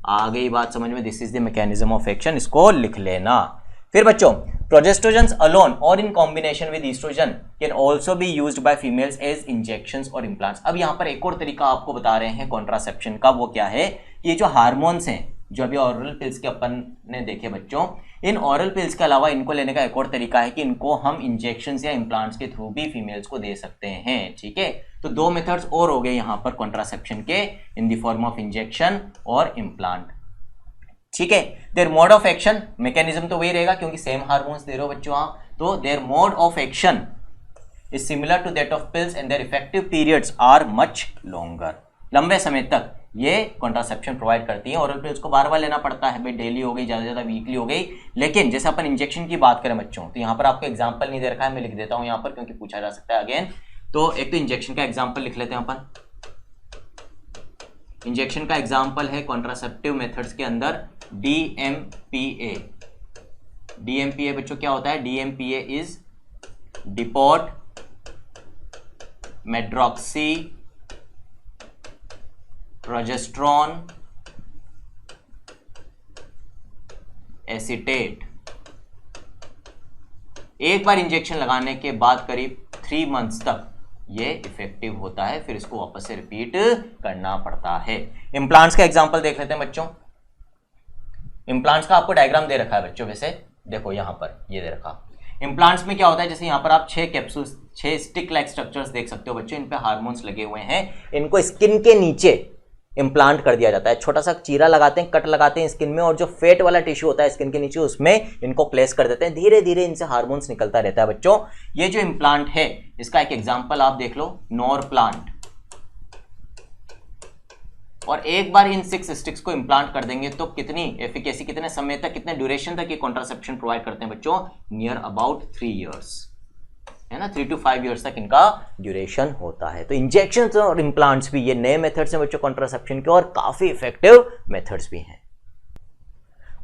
आ गई बात समझ में? This is the mechanism of action, इसको लिख लेना। फिर बच्चों, प्रोजेस्ट्रोजन अलोन और in combination with estrogen can also be used by females as injections और इम्प्लांट्स। अब यहाँ पर एक और तरीका आपको बता रहे हैं कॉन्ट्रासेप्शन का, वो क्या है? ये जो हार्मोन्स हैं जो अभी ऑरल पिल्स के अपन ने देखे बच्चों, इन ऑरल पिल्स के अलावा इनको लेने का एक और तरीका है कि इनको हम इंजेक्शन या इम्प्लांट्स के थ्रू भी फीमेल्स को दे सकते हैं। ठीक है, तो दो मेथड्स और हो गए यहाँ पर कॉन्ट्रासेप्शन के, in the form of injection और इम्प्लांट। ठीक है, their mode of action, mechanism तो वही रहेगा क्योंकि सेम हार्मोन्स दे रहे हो बच्चों आप, तो their mode of action is similar to that of pills and their effective periods are much longer. लंबे समय तक ये कॉन्ट्रासेप्शन प्रोवाइड करती है। ऑरल पिल्स को बार बार लेना पड़ता है भाई, डेली हो गई, ज्यादा वीकली हो गई, लेकिन जैसे अपन इंजेक्शन की बात करें बच्चों, तो यहाँ पर आपको एग्जाम्पल नहीं दे रखा है, मैं लिख देता हूँ यहाँ पर क्योंकि पूछा जा सकता है अगेन। तो एक तो इंजेक्शन का एग्जाम्पल लिख लेते हैं अपन। इंजेक्शन का एग्जाम्पल है कॉन्ट्रासेप्टिव मेथड्स के अंदर DMPA। DMPA बच्चों क्या होता है? DMPA is depot medroxy progesterone acetate. एक बार इंजेक्शन लगाने के बाद करीब 3 मंथ्स तक ये इफेक्टिव होता है, फिर इसको वापस से रिपीट करना पड़ता है। इम्प्लांट्स का एग्जांपल देख लेते हैं बच्चों। इम्प्लांट्स का आपको डायग्राम दे रखा है बच्चों, वैसे देखो यहां पर ये दे रखा। इम्प्लांट्स में क्या होता है, जैसे यहां पर आप 6 कैप्सूल्स, 6 स्टिक लाइक स्ट्रक्चर्स देख सकते हो बच्चों, इन पे हार्मोन्स लगे हुए हैं। इनको स्किन के नीचे इम्प्लांट कर दिया जाता है, छोटा सा चीरा लगाते हैं, कट लगाते हैं स्किन में, और जो फेट वाला टिश्यू होता है स्किन के नीचे उसमें इनको प्लेस कर देते हैं। धीरे धीरे इनसे हार्मोन्स निकलता रहता है बच्चों। ये जो इम्प्लांट है इसका एक एग्जांपल आप देख लो, नॉर प्लांट। और एक बार इन 6 स्टिक्स को इम्प्लांट कर देंगे तो कितनी एफिकेसी, कितने समय तक, कितने ड्यूरेशन तक ये कॉन्ट्रासेप्शन प्रोवाइड करते हैं बच्चों? नियर अबाउट 3 इयर्स, है ना, 3 to 5 इयर्स तक इनका ड्यूरेशन होता है। तो इंजेक्शन और इम्प्लांट्स भी ये नए मेथड्स हैं बच्चों कॉन्ट्रासेप्शन के, और काफी इफेक्टिव मेथड्स भी हैं।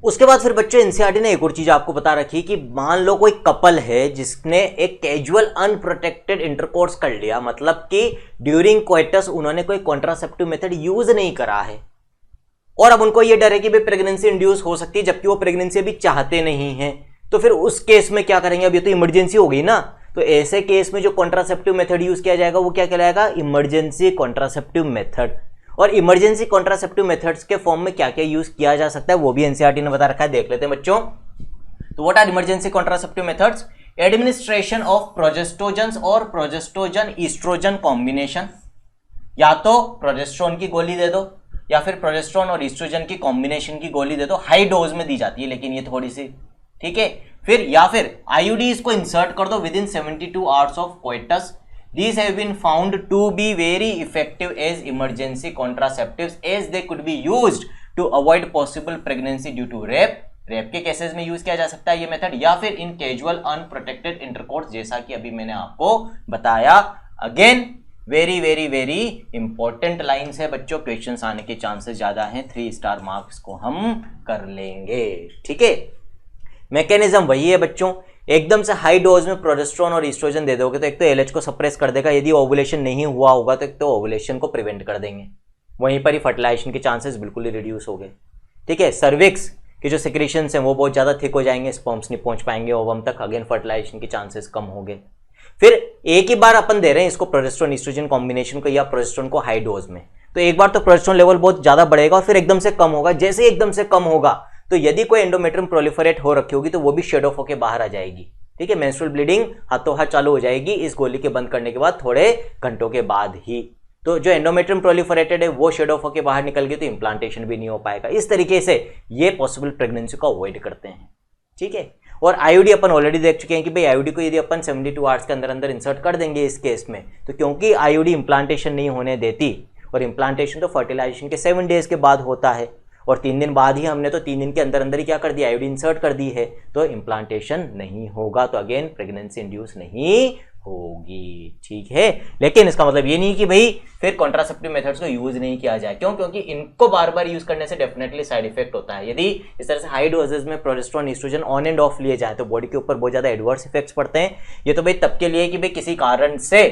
उसके बाद फिर बच्चों एनसीईआरटी ने एक और चीज आपको बता रखी कि मान लो कोई कपल है जिसने एक कैजुअल अनप्रोटेक्टेड इंटरकोर्स कर लिया, मतलब कि ड्यूरिंग कोइटस उन्होंने कोई कॉन्ट्रासेप्टिव मेथड यूज नहीं करा है, और अब उनको यह डर है कि भाई प्रेगनेंसी इंड्यूस हो सकती है, जबकि वो प्रेगनेंसी अभी चाहते नहीं है, तो फिर उस केस में क्या करेंगे? अब ये तो इमरजेंसी हो गई ना, तो ऐसे केस में जो कॉन्ट्रासेप्टिव मेथड यूज किया जाएगा वो क्या कहलाएगा? Emergency contraceptive method. और इमरजेंसी कॉन्ट्रासेप्टिव मेथड्स के फॉर्म में क्या क्या यूज किया जा सकता है वो भी एनसीईआरटी ने बता रखा है, देख लेते हैं बच्चों। तो what are emergency contraceptive methods? Administration of progestogen और प्रोजेस्टोजन ईस्ट्रोजन कॉम्बिनेशन, या तो प्रोजेस्ट्रोन की गोली दे दो या फिर प्रोजेस्ट्रोन और ईस्ट्रोजन की कॉम्बिनेशन की गोली दे दो, हाई डोज में दी जाती है लेकिन ये थोड़ी सी, ठीक है। फिर या फिर आईयूडीज को इंसर्ट कर दो with in 72 hours of coitus. These have been found to be very effective as emergency contraceptives as they could be used to avoid possible pregnancy due to rape. Rape के cases में use किया जा सकता है ये method, या फिर इन casual unprotected intercourse, जैसा कि अभी मैंने आपको बताया। Again very very very important lines है बच्चों, क्वेश्चंस आने के चांसेस ज्यादा हैं, 3 स्टार मार्क्स को हम कर लेंगे, ठीक है। मैकेनिज्म वही है बच्चों, एकदम से हाई डोज में प्रोजेस्टेरोन और ईस्ट्रोजन दे दोगे तो एक तो एलएच को सप्रेस कर देगा, यदि ओवुलेशन नहीं हुआ होगा तो एक तो ओवुलेशन को प्रिवेंट कर देंगे, वहीं पर ही फर्टिलाइजेशन के चांसेस बिल्कुल ही रिड्यूस हो गए, ठीक है। सर्विक्स के जो सिक्रीशंस हैं वो बहुत ज़्यादा थिक हो जाएंगे, स्पर्म्स नहीं पहुंच पाएंगे ओवम तक, अगेन फर्टिलाइजेशन के चांसेस कम हो गए। फिर एक ही बार अपन दे रहे हैं इसको प्रोजेस्टेरोन ईस्ट्रोजन कॉम्बिनेशन को या प्रोजेस्टेरोन को हाई डोज में, तो एक बार तो प्रोजेस्टेरोन लेवल बहुत ज़्यादा बढ़ेगा और फिर एकदम से कम होगा। जैसे एकदम से कम होगा तो यदि कोई एंडोमेट्रियम प्रोलिफरेट हो रखी होगी तो वो भी शेड ऑफ होकर बाहर आ जाएगी, ठीक है। मेंस्ट्रुअल ब्लीडिंग हाथों हाथ चालू हो जाएगी इस गोली के बंद करने के बाद थोड़े घंटों के बाद ही। तो जो एंडोमेट्रियम प्रोलिफरेटेड है वो शेड ऑफ होकर बाहर निकल गई तो इंप्लांटेशन भी नहीं हो पाएगा। इस तरीके से ये पॉसिबल प्रेगनेंसी को अवॉइड करते हैं, ठीक है। और आईयूडी अपन ऑलरेडी देख चुके हैं कि भाई आईयूडी को यदि अपन 72 आवर्स के अंदर अंदर इंसर्ट कर देंगे इस केस में, तो क्योंकि आईयूडी इंप्लांटेशन नहीं होने देती, और इंप्लांटेशन तो फर्टिलाइजेशन के 7 डेज के बाद होता है, और 3 दिन बाद ही हमने तो 3 दिन के अंदर अंदर ही क्या कर दिया, आईयूडी इंसर्ट कर दी है, तो इंप्लांटेशन नहीं होगा, तो अगेन प्रेगनेंसी इंड्यूस नहीं होगी। ठीक है, लेकिन इसका मतलब ये नहीं कि भाई फिर कॉन्ट्रासेप्टिव मेथड्स को यूज नहीं किया जाए। क्यों? क्योंकि इनको बार बार यूज करने से डेफिनेटली साइड इफेक्ट होता है। यदि इस तरह से हाई डोजेज में progesterone estrogen on and off लिए जाए तो बॉडी के ऊपर बहुत ज्यादा एडवर्स इफेक्ट्स पड़ते हैं। ये तो भाई तब के लिए कि भाई किसी कारण से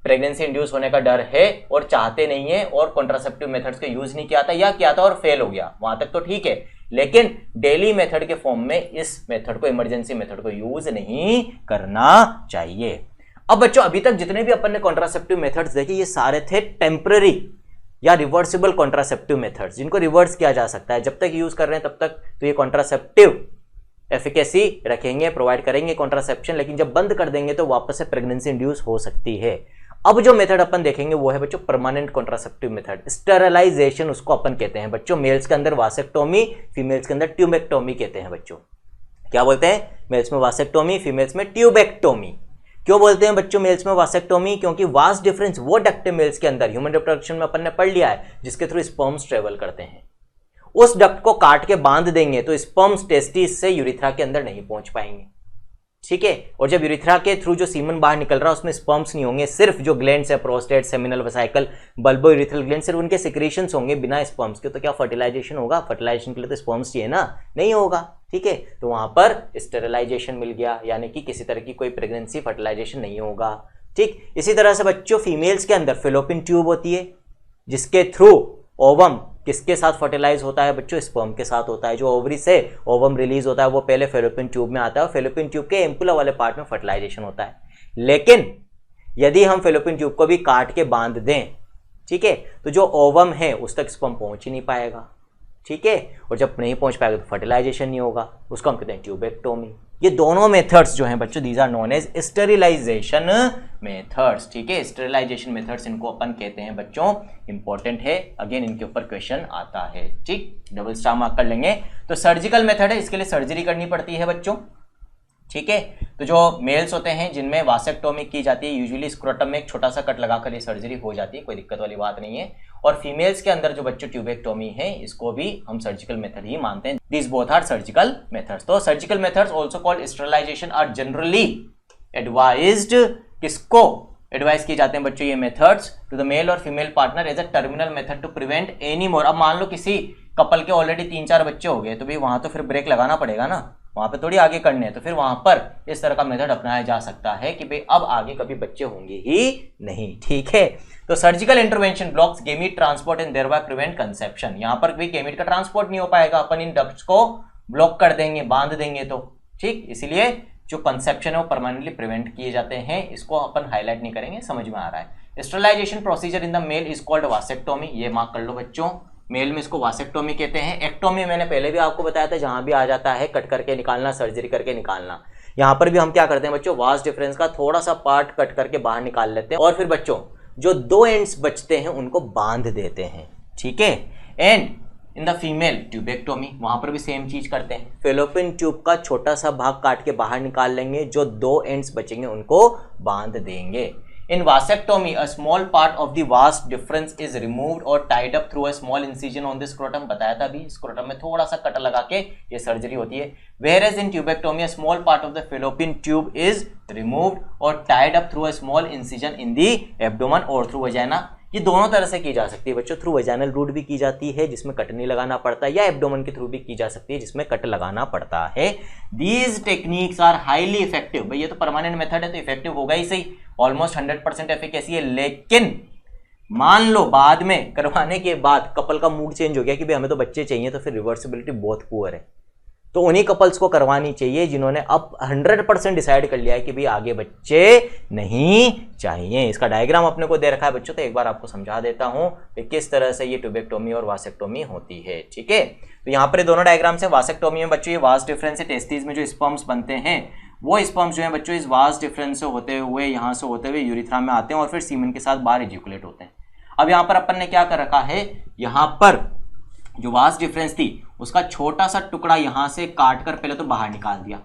प्रेगनेंसी इंड्यूस होने का डर है और चाहते नहीं है और कॉन्ट्रासेप्टिव मेथड्स को यूज नहीं किया था या किया था और फेल हो गया, वहां तक तो ठीक है, लेकिन डेली मेथड के फॉर्म में इस मेथड को, इमरजेंसी मेथड को यूज नहीं करना चाहिए। अब बच्चों अभी तक जितने भी अपन ने कॉन्ट्रासेप्टिव मेथड्स देखे ये सारे थे टेम्पररी या रिवर्सिबल कॉन्ट्रासेप्टिव मेथड्स, जिनको रिवर्स किया जा सकता है। जब तक यूज कर रहे हैं तब तक तो ये कॉन्ट्रासेप्टिव एफिकेसी रखेंगे, प्रोवाइड करेंगे कॉन्ट्रासेप्शन, लेकिन जब बंद कर देंगे तो वापस से प्रेगनेंसी इंड्यूस हो सकती है। अब जो मेथड अपन देखेंगे वो है बच्चों परमानेंट कॉन्ट्रासेप्टिव मेथड, स्टेरिलाइजेशन उसको अपन कहते हैं बच्चों। मेल्स के अंदर वासेक्टोमी, फीमेल्स के अंदर ट्यूबेक्टोमी कहते हैं बच्चों। क्या बोलते हैं? मेल्स में वासेक्टोमी, फीमेल्स में ट्यूबेक्टोमी। क्यों बोलते हैं बच्चों मेल्स में वासेक्टोमी? क्योंकि वास्ट डिफरेंस वो डक्ट है मेल्स के अंदर, ह्यूमन रिप्रोडक्शन में अपन ने पढ़ लिया है, जिसके थ्रू स्पर्म्स ट्रेवल करते हैं। उस डक्ट को काट के बांध देंगे तो स्पर्म्स टेस्टिस से यूरिथ्रा के अंदर नहीं पहुंच पाएंगे। ठीक है, और जब यूरिथ्रा के थ्रू जो सीमन बाहर निकल रहा है उसमें स्पर्म्स नहीं होंगे, सिर्फ जो ग्लैंड्स है prostate, seminal vesicle, bulbo urethral gland, सिर्फ उनके सिक्रीशंस होंगे बिना स्पर्म्स के। तो क्या फर्टिलाइजेशन होगा? फर्टिलाइजेशन के लिए तो स्पर्म्स चाहिए ना, नहीं होगा। ठीक है, तो वहां पर स्टेरिलाइजेशन मिल गया, यानी कि किसी तरह की कोई प्रेगनेंसी फर्टिलाइजेशन नहीं होगा। ठीक, इसी तरह से बच्चों फीमेल्स के अंदर फेलोपियन ट्यूब होती है, जिसके थ्रू ओवम किसके साथ फर्टिलाइज होता है बच्चों? स्पर्म के साथ होता है। जो ओवरी से ओवम रिलीज होता है वो पहले फेलोपियन ट्यूब में आता है, और फेलोपियन ट्यूब के एम्पुला वाले पार्ट में फर्टिलाइजेशन होता है। लेकिन यदि हम फेलोपियन ट्यूब को भी काट के बांध दें, ठीक है, तो जो ओवम है उस तक स्पर्म पहुंच ही नहीं पाएगा। ठीक है, और जब नहीं पहुंच पाएगा तो फर्टिलाइजेशन नहीं होगा, उसको हम कहते हैं ट्यूबेक्टोमी। ये दोनों मेथड्स जो हैं बच्चों, these are known as sterilisation methods. ठीक है, स्टेरिलाइजेशन मेथड्स इनको अपन कहते हैं बच्चों, इंपॉर्टेंट है, अगेन इनके ऊपर क्वेश्चन आता है। ठीक, डबल स्टार मार्क कर लेंगे। तो सर्जिकल मेथड है, इसके लिए सर्जरी करनी पड़ती है बच्चों। ठीक है, तो जो मेल्स होते हैं जिनमें वासेक्टोमी की जाती है, यूजुअली स्क्रोटम में एक छोटा सा कट लगाकर ये सर्जरी हो जाती है, कोई दिक्कत वाली बात नहीं है। और फीमेल्स के अंदर जो बच्चों ट्यूबेक्टोमी है, इसको भी हम सर्जिकल मेथड ही मानते हैं। This both are surgical methods. तो surgical methods also called sterilisation are generally advised, किसको एडवाइस किए जाते हैं बच्चों ये methods? To the male or female partner as a terminal method to prevent any more. अब मान लो किसी कपल के ऑलरेडी 3-4 बच्चे हो गए, तो भाई वहां तो फिर ब्रेक लगाना पड़ेगा ना, वहां पे थोड़ी आगे करने हैं, तो फिर वहां पर इस तरह का मेथड अपनाया जा सकता है कि भाई अब आगे कभी बच्चे होंगे ही नहीं। ठीक है, तो surgical intervention blocks gamete transport and thereby prevent conception. यहां पर भी गेमीट का ट्रांसपोर्ट नहीं हो पाएगा, अपन इन डक्ट्स को ब्लॉक कर देंगे, बांध देंगे तो। ठीक, इसीलिए जो कंसेप्शन है वो परमानेंटली प्रिवेंट किए जाते हैं। इसको अपन हाईलाइट नहीं करेंगे, समझ में आ रहा है। Sterilisation procedure in the male is called vasectomy, ये मार्क कर लो बच्चों। मेल में इसको वासेक्टोमी कहते हैं। एक्टोमी मैंने पहले भी आपको बताया था, जहां भी आ जाता है कट करके निकालना, सर्जरी करके निकालना। यहां पर भी हम क्या करते हैं बच्चों, वास्ट डिफरेंस का थोड़ा सा पार्ट कट करके बाहर निकाल लेते हैं, और फिर बच्चों जो 2 एंड्स बचते हैं उनको बांध देते हैं। ठीक है, and in the female tubectomy, वहां पर भी सेम चीज करते हैं। फेलोपियन ट्यूब का छोटा सा भाग काट के बाहर निकाल लेंगे, जो 2 एंड्स बचेंगे उनको बांध देंगे। In vasectomy, a small part of the vas difference is removed or tied up through a small incision on the scrotum. बताया था अभी, स्क्रोटम में थोड़ा सा कट लगा के ये सर्जरी होती है। Whereas in tubectomy, a small part of the fallopian tube is removed or tied up through a small incision in the abdomen or through vagina. ये दोनों तरह से की जा सकती है बच्चों। थ्रू वेजाइनल रूट भी की जाती है, जिसमें कट नहीं लगाना पड़ता, या एब्डोमेन के थ्रू भी की जा सकती है, जिसमें कट लगाना पड़ता है। These techniques are highly effective. भाई ये तो परमानेंट मेथड है तो इफेक्टिव होगा ही सही, ऑलमोस्ट 100% एफिकेसी है। लेकिन मान लो बाद में करवाने के बाद कपल का मूड चेंज हो गया कि भाई हमें तो बच्चे चाहिए, तो फिर रिवर्सिबिलिटी बहुत पुअर है। तो उन्हीं कपल्स को करवानी चाहिए जिन्होंने अब 100% डिसाइड कर लिया है कि भाई आगे बच्चे नहीं चाहिए। इसका डायग्राम अपने को दे रखा है बच्चों, तो एक बार आपको समझा देता हूं कि किस तरह से ये ट्यूबेक्टोमी और वासेक्टोमी होती है। ठीक है, तो यहाँ पर दोनों डायग्राम से वासेक्टोमी में बच्चों ये वास डिफरेंस है, टेस्टिस में जो स्पर्म्स बनते हैं वो स्पर्म्स जो है बच्चों इस वास डिफरेंस से होते हुए यहाँ से होते हुए यूरिथ्रा में आते हैं और फिर सीमेन के साथ बाहर इजैकुलेट होते हैं। अब यहाँ पर अपन ने क्या कर रखा है, यहाँ पर जो वास डिफरेंस थी उसका छोटा सा टुकड़ा यहां से काट कर पहले तो बाहर निकाल दिया,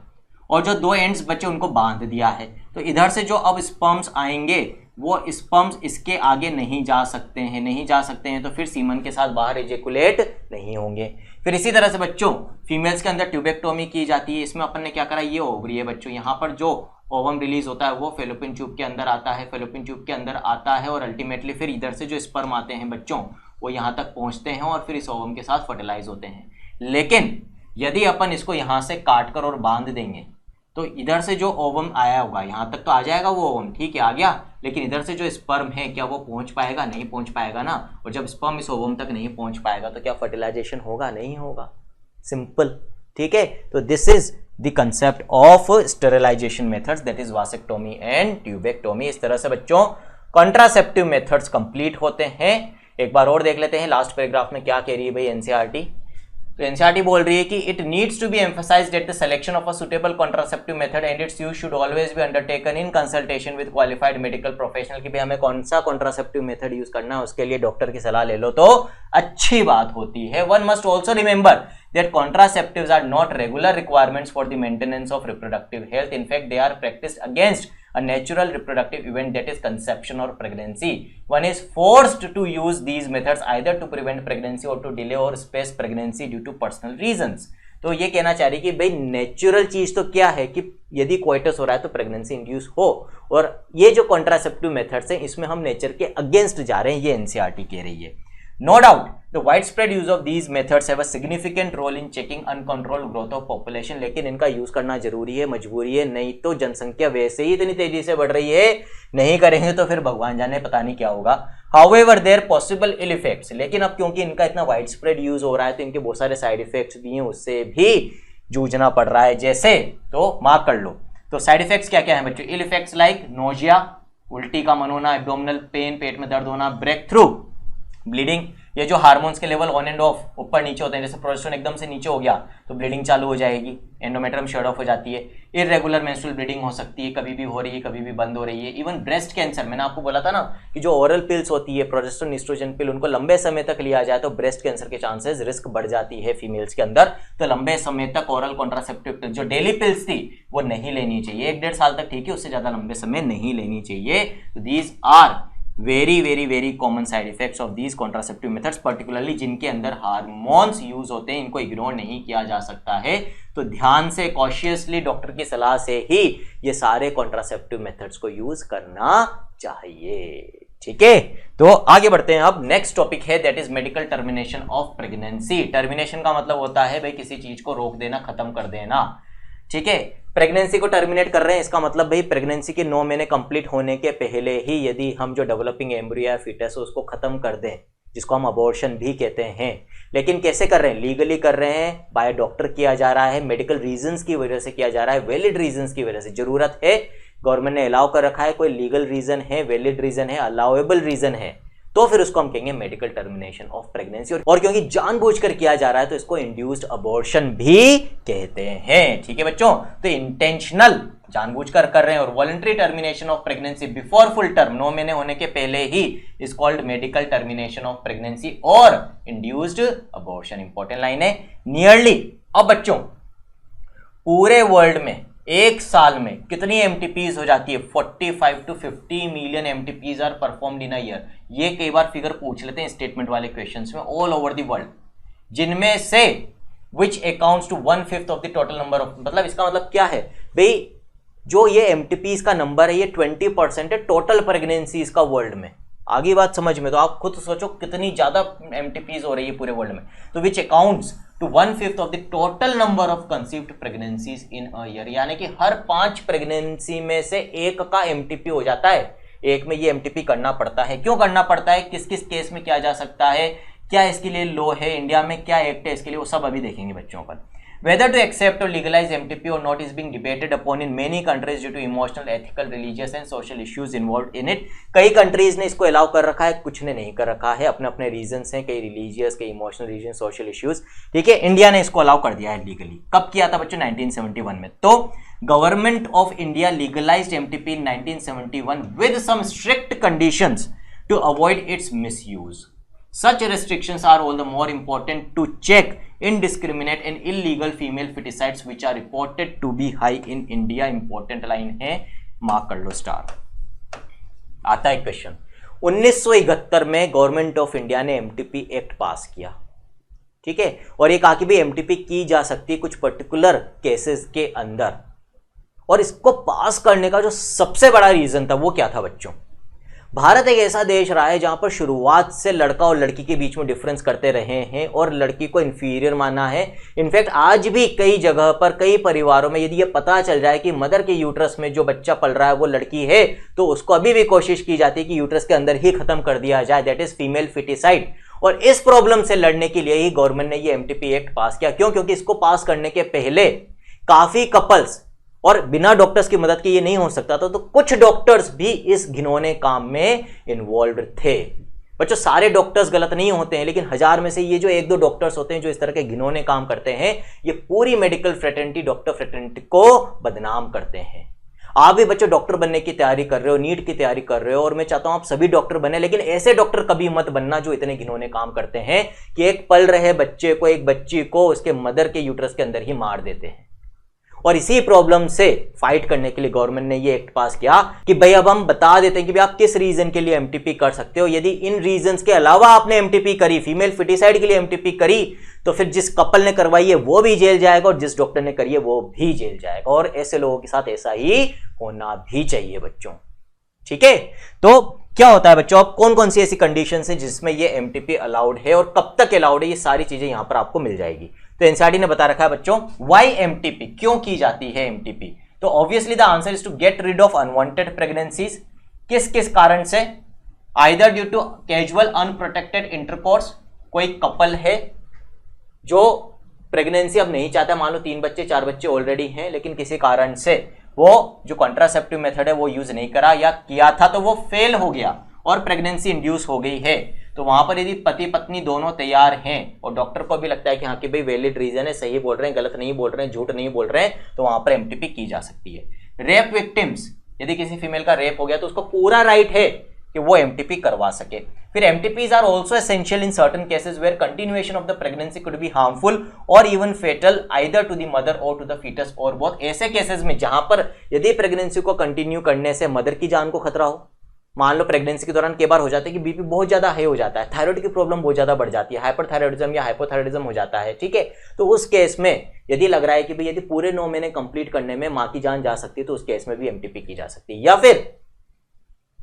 और जो 2 एंड्स बचे उनको बांध दिया है, तो इधर से जो अब स्पर्म्स आएंगे वो स्पर्म्स इसके आगे नहीं जा सकते हैं, तो फिर सीमन के साथ बाहर इजेकुलेट नहीं होंगे। फिर इसी तरह से बच्चों फीमेल्स के अंदर ट्यूबेक्टोमी की जाती है। इसमें अपन ने क्या करा, ये ओवरी है बच्चों, यहाँ पर जो ओवम रिलीज होता है वो फेलोपियन ट्यूब के अंदर आता है, और अल्टीमेटली फिर इधर से जो स्पर्म आते हैं बच्चों वो यहाँ तक पहुँचते हैं और फिर इस ओवम के साथ फर्टिलाइज होते हैं। लेकिन यदि अपन इसको यहाँ से काट कर और बांध देंगे तो इधर से जो ओवम आया होगा यहाँ तक तो आ जाएगा वो ओवम, ठीक है आ गया, लेकिन इधर से जो स्पर्म है क्या वो पहुंच पाएगा, नहीं पहुंच पाएगा ना। और जब स्पर्म इस ओवम तक नहीं पहुंच पाएगा तो क्या फर्टिलाइजेशन होगा, नहीं होगा, सिंपल, ठीक है। तो this is the concept of sterilisation methods, that is vasectomy and tubectomy. इस तरह से बच्चों कॉन्ट्रासेप्टिव मेथड्स कंप्लीट होते हैं। एक बार और देख लेते हैं लास्ट पैराग्राफ में क्या कह रही है भाई एनसीईआरटी। तो एनसीईआरटी बोल रही है कि it needs to be emphasised that the selection of a suitable contraceptive method and its use should always be undertaken in consultation with qualified medical professional, कि भाई हमें कौन सा कॉन्ट्रासेप्टिव मेथड यूज करना है उसके लिए डॉक्टर की सलाह ले लो तो अच्छी बात होती है। One must also remember that contraceptives are not regular requirements for the maintenance of reproductive health. In fact, they are practiced against a natural reproductive event, that is conception or pregnancy. One is forced to use these methods either to prevent pregnancy or to delay or space pregnancy due to personal reasons. तो ये कहना चाह रही कि भाई natural चीज तो क्या है कि यदि कोइटस हो रहा है तो प्रेगनेंसी इंड्यूस हो, और ये जो कॉन्ट्रासेप्टिव मेथड्स हैं इसमें हम नेचर के अगेंस्ट जा रहे हैं, ये एनसीईआरटी कह रही है। No doubt, the widespread use of these methods have a significant role in checking uncontrolled growth of population. लेकिन इनका यूज करना जरूरी है, मजबूरी है, नहीं तो जनसंख्या वैसे ही इतनी तेजी से बढ़ रही है, नहीं करेंगे तो फिर भगवान जाने पता नहीं क्या होगा। However, there possible ill effects, लेकिन अब क्योंकि इनका इतना वाइड स्प्रेड यूज हो रहा है तो इनके बहुत सारे साइड इफेक्ट्स भी हैं, उससे भी जूझना पड़ रहा है। जैसे तो मार्क कर लो, तो साइड इफेक्ट्स क्या क्या है बच्चों? इल इफेक्ट्स लाइक नोजिया, उल्टी का मन होना, एब्डोमिनल पेन, पेट में दर्द होना, ब्रेक थ्रू, ब्लीडिंग, ये जो हार्मोन्स के लेवल ऑन एंड ऑफ ऊपर नीचे होते हैं, जैसे प्रोजेस्टेरोन एकदम से नीचे हो गया तो ब्लीडिंग चालू हो जाएगी, एंडोमेट्रियम शट ऑफ हो जाती है, इररेगुलर मेंस्ट्रुअल ब्लीडिंग हो सकती है, कभी भी हो रही है कभी भी बंद हो रही है। इवन ब्रेस्ट कैंसर, मैंने आपको बोला था ना कि जो ओरल पिल्स होती है प्रोजेस्टेरोन एस्ट्रोजन पिल, उनको लंबे समय तक लिया जाए तो ब्रेस्ट कैंसर के चांसेस रिस्क बढ़ जाती है फीमेल्स के अंदर। तो लंबे समय तक ओरल कॉन्ट्रासेप्टिव पिल जो डेली पिल्स थी वो नहीं लेनी चाहिए, 1-1.5 साल तक ठीक है, उससे ज्यादा लंबे समय नहीं लेनी चाहिए। These are very common side effects of these contraceptive methods, particularly जिनके अंदर हार्मोन्स यूज होते हैं, इनको इग्नोर नहीं किया जा सकता है। तो ध्यान से कॉशियसली डॉक्टर की सलाह से ही ये सारे कॉन्ट्रासेप्टिव मेथड्स को यूज करना चाहिए, ठीक है। तो आगे बढ़ते हैं, अब नेक्स्ट टॉपिक है that is medical termination of pregnancy. Termination का मतलब होता है भाई किसी चीज को रोक देना, खत्म कर देना, ठीक है। प्रेगनेंसी को टर्मिनेट कर रहे हैं, इसका मतलब भाई प्रेगनेंसी के 9 महीने कंप्लीट होने के पहले ही यदि हम जो डेवलपिंग एम्ब्रियो या फीटस है उसको खत्म कर दें, जिसको हम अबॉर्शन भी कहते हैं। लेकिन कैसे कर रहे हैं? लीगली कर रहे हैं, बाय डॉक्टर किया जा रहा है, मेडिकल रीजंस की वजह से किया जा रहा है, वैलिड रीजंस की वजह से, जरूरत है, गवर्नमेंट ने अलाउ कर रखा है, कोई लीगल रीजन है, वैलिड रीजन है, अलाउएबल रीजन है, तो फिर उसको हम कहेंगे मेडिकल टर्मिनेशन ऑफ प्रेगनेंसी। और क्योंकि जानबूझकर किया जा रहा है तो इसको इंड्यूस्ड अबॉर्शन भी कहते हैं, ठीक है बच्चों। तो इंटेंशनल, जानबूझकर कर रहे हैं, और voluntary termination of pregnancy before full term, 9 महीने होने के पहले ही, is called medical termination of pregnancy or induced abortion. Important line है, नियरली। अब बच्चों पूरे वर्ल्ड में एक साल में कितनी एमटीपीज हो जाती है? 45 to 50 million MTPs are performed in a year. ये कई बार फिगर पूछ लेते हैं स्टेटमेंट वाले क्वेश्चंस में, ऑल ओवर द वर्ल्ड, जिनमें से which accounts to 1/5 of the total number of, मतलब इसका मतलब क्या है भाई, जो ये एमटीपीज का नंबर है ये 20% है टोटल प्रेगनेंसीज का वर्ल्ड में। आगे बात समझ में, तो आप खुद सोचो कितनी ज्यादा एमटीपीज हो रही है पूरे वर्ल्ड में। तो which accounts to 1/5 of the total number of conceived pregnancies in a year, यानी कि हर 5 प्रेगनेंसी में से एक का एमटीपी हो जाता है, एक में ये एमटीपी करना पड़ता है। क्यों करना पड़ता है, किस किस केस में किया जा सकता है, क्या इसके लिए लॉ है, इंडिया में क्या एक्ट है इसके लिए, वो सब अभी देखेंगे बच्चों पर। Whether to accept or legalize MTP or not is being debated upon in many countries due to emotional, ethical, religious and social issues involved in it. कई कंट्रीज ने इसको अलाउ कर रखा है, कुछ ने नहीं कर रखा है, अपने अपने रीजंस हैं, कई रिलीजियस, कई इमोशनल रीजन, सोशल इश्यूज, ठीक है। इंडिया ने इसको अलाउ कर दिया है लीगली। कब किया था बच्चों? 1971 में। तो government of India legalised MTP in 1971 with some strict conditions to avoid its misuse. Such restrictions are all the more important to check indiscriminate and illegal female feticides which are reported to be high in India. Important line है, mark कर लो star. आता है question, 1971 में government of India ने MTP act पास किया, ठीक है, और ये कहा कि भाई एमटीपी की जा सकती है कुछ पर्टिकुलर केसेस के अंदर। और इसको पास करने का जो सबसे बड़ा रीजन था वो क्या था बच्चों? भारत एक ऐसा देश रहा है जहां पर शुरुआत से लड़का और लड़की के बीच में डिफरेंस करते रहे हैं और लड़की को इंफीरियर माना है। इनफैक्ट आज भी कई जगह पर, कई परिवारों में यदि ये पता चल जाए कि मदर के यूट्रस में जो बच्चा पल रहा है वो लड़की है, तो उसको अभी भी कोशिश की जाती है कि यूट्रस के अंदर ही खत्म कर दिया जाए, दैट इज फीमेल फिटिसाइड। और इस प्रॉब्लम से लड़ने के लिए ही गवर्नमेंट ने ये एमटीपी एक्ट पास किया। क्यों? क्योंकि इसको पास करने के पहले काफी कपल्स, और बिना डॉक्टर्स की मदद के ये नहीं हो सकता था, तो कुछ डॉक्टर्स भी इस घिनौने काम में इन्वॉल्व थे। बच्चों, सारे डॉक्टर्स गलत नहीं होते हैं, लेकिन 1000 में से ये जो 1-2 डॉक्टर्स होते हैं जो इस तरह के घिनौने काम करते हैं, ये पूरी मेडिकल फ्रेटर्निटी, डॉक्टर फ्रेटर्निटी को बदनाम करते हैं। आप भी बच्चों डॉक्टर बनने की तैयारी कर रहे हो, नीट की तैयारी कर रहे हो, और मैं चाहता हूं आप सभी डॉक्टर बने, लेकिन ऐसे डॉक्टर कभी मत बनना जो इतने घिनौने काम करते हैं कि एक पल रहे बच्चे को, एक बच्ची को उसके मदर के यूट्रस के अंदर ही मार देते हैं। और इसी प्रॉब्लम से फाइट करने के लिए गवर्नमेंट ने ये एक्ट पास किया कि भाई अब हम बता देते हैं कि भाई आप किस रीजन के लिए एमटीपी कर सकते हो। यदि इन रीजंस के अलावा आपने एमटीपी करी, फीमेल फिटिसाइड के लिए एमटीपी करी, तो फिर जिस कपल ने करवाई है वो भी जेल जाएगा और जिस डॉक्टर ने करी है वो भी जेल जाएगा। और ऐसे लोगों के साथ ऐसा ही होना भी चाहिए बच्चों, ठीक है। तो क्या होता है बच्चों, अब कौन कौन सी ऐसी कंडीशंस हैं जिसमें ये एमटीपी अलाउड है और कब तक अलाउड है, ये सारी चीजें यहां पर आपको मिल जाएगी। तो एनसीईआरटी ने बता रखा है बच्चों, व्हाई एमटीपी, क्यों की जाती है एमटीपी। तो obviously the answer is to get rid of unwanted pregnancies. किस किस कारण से? Either due to casual unprotected intercourse, कोई कपल है जो प्रेगनेंसी अब नहीं चाहता, मान लो 3 बच्चे 4 बच्चे ऑलरेडी हैं, लेकिन किसी कारण से वो जो कॉन्ट्रासेप्टिव मेथड है वो यूज नहीं करा, या किया था तो वो फेल हो गया और प्रेगनेंसी इंड्यूस हो गई है, तो वहां पर यदि पति पत्नी दोनों तैयार हैं और डॉक्टर को भी लगता है कि हाँ कि भाई वैलिड रीजन है, सही बोल रहे हैं, गलत नहीं बोल रहे हैं, झूठ नहीं बोल रहे हैं, तो वहां पर एमटीपी की जा सकती है। रेप विक्टिम्स, यदि किसी फीमेल का रेप हो गया तो उसको पूरा राइट है कि वो एमटीपी करवा सके। फिर MTPs are also essential in certain cases where continuation of the pregnancy could be harmful or even fatal either to the mother or to the foetus, और बहुत ऐसे केसेस में जहां पर यदि प्रेगनेंसी को कंटिन्यू करने से मदर की जान को खतरा हो। मान लो प्रेगनेंसी के दौरान कई बार हो जाता है कि बीपी बहुत ज्यादा हाई हो जाता है, थायराइड की प्रॉब्लम बहुत ज्यादा बढ़ जाती है, हाइपरथायराइडिज्म या हाइपोथायराइडिज्म हो जाता है, ठीक है। तो उस केस में यदि लग रहा है कि भाई यदि पूरे 9 महीने कंप्लीट करने में मां की जान जा सकती है, तो उस केस में भी एमटीपी की जा सकती है। या फिर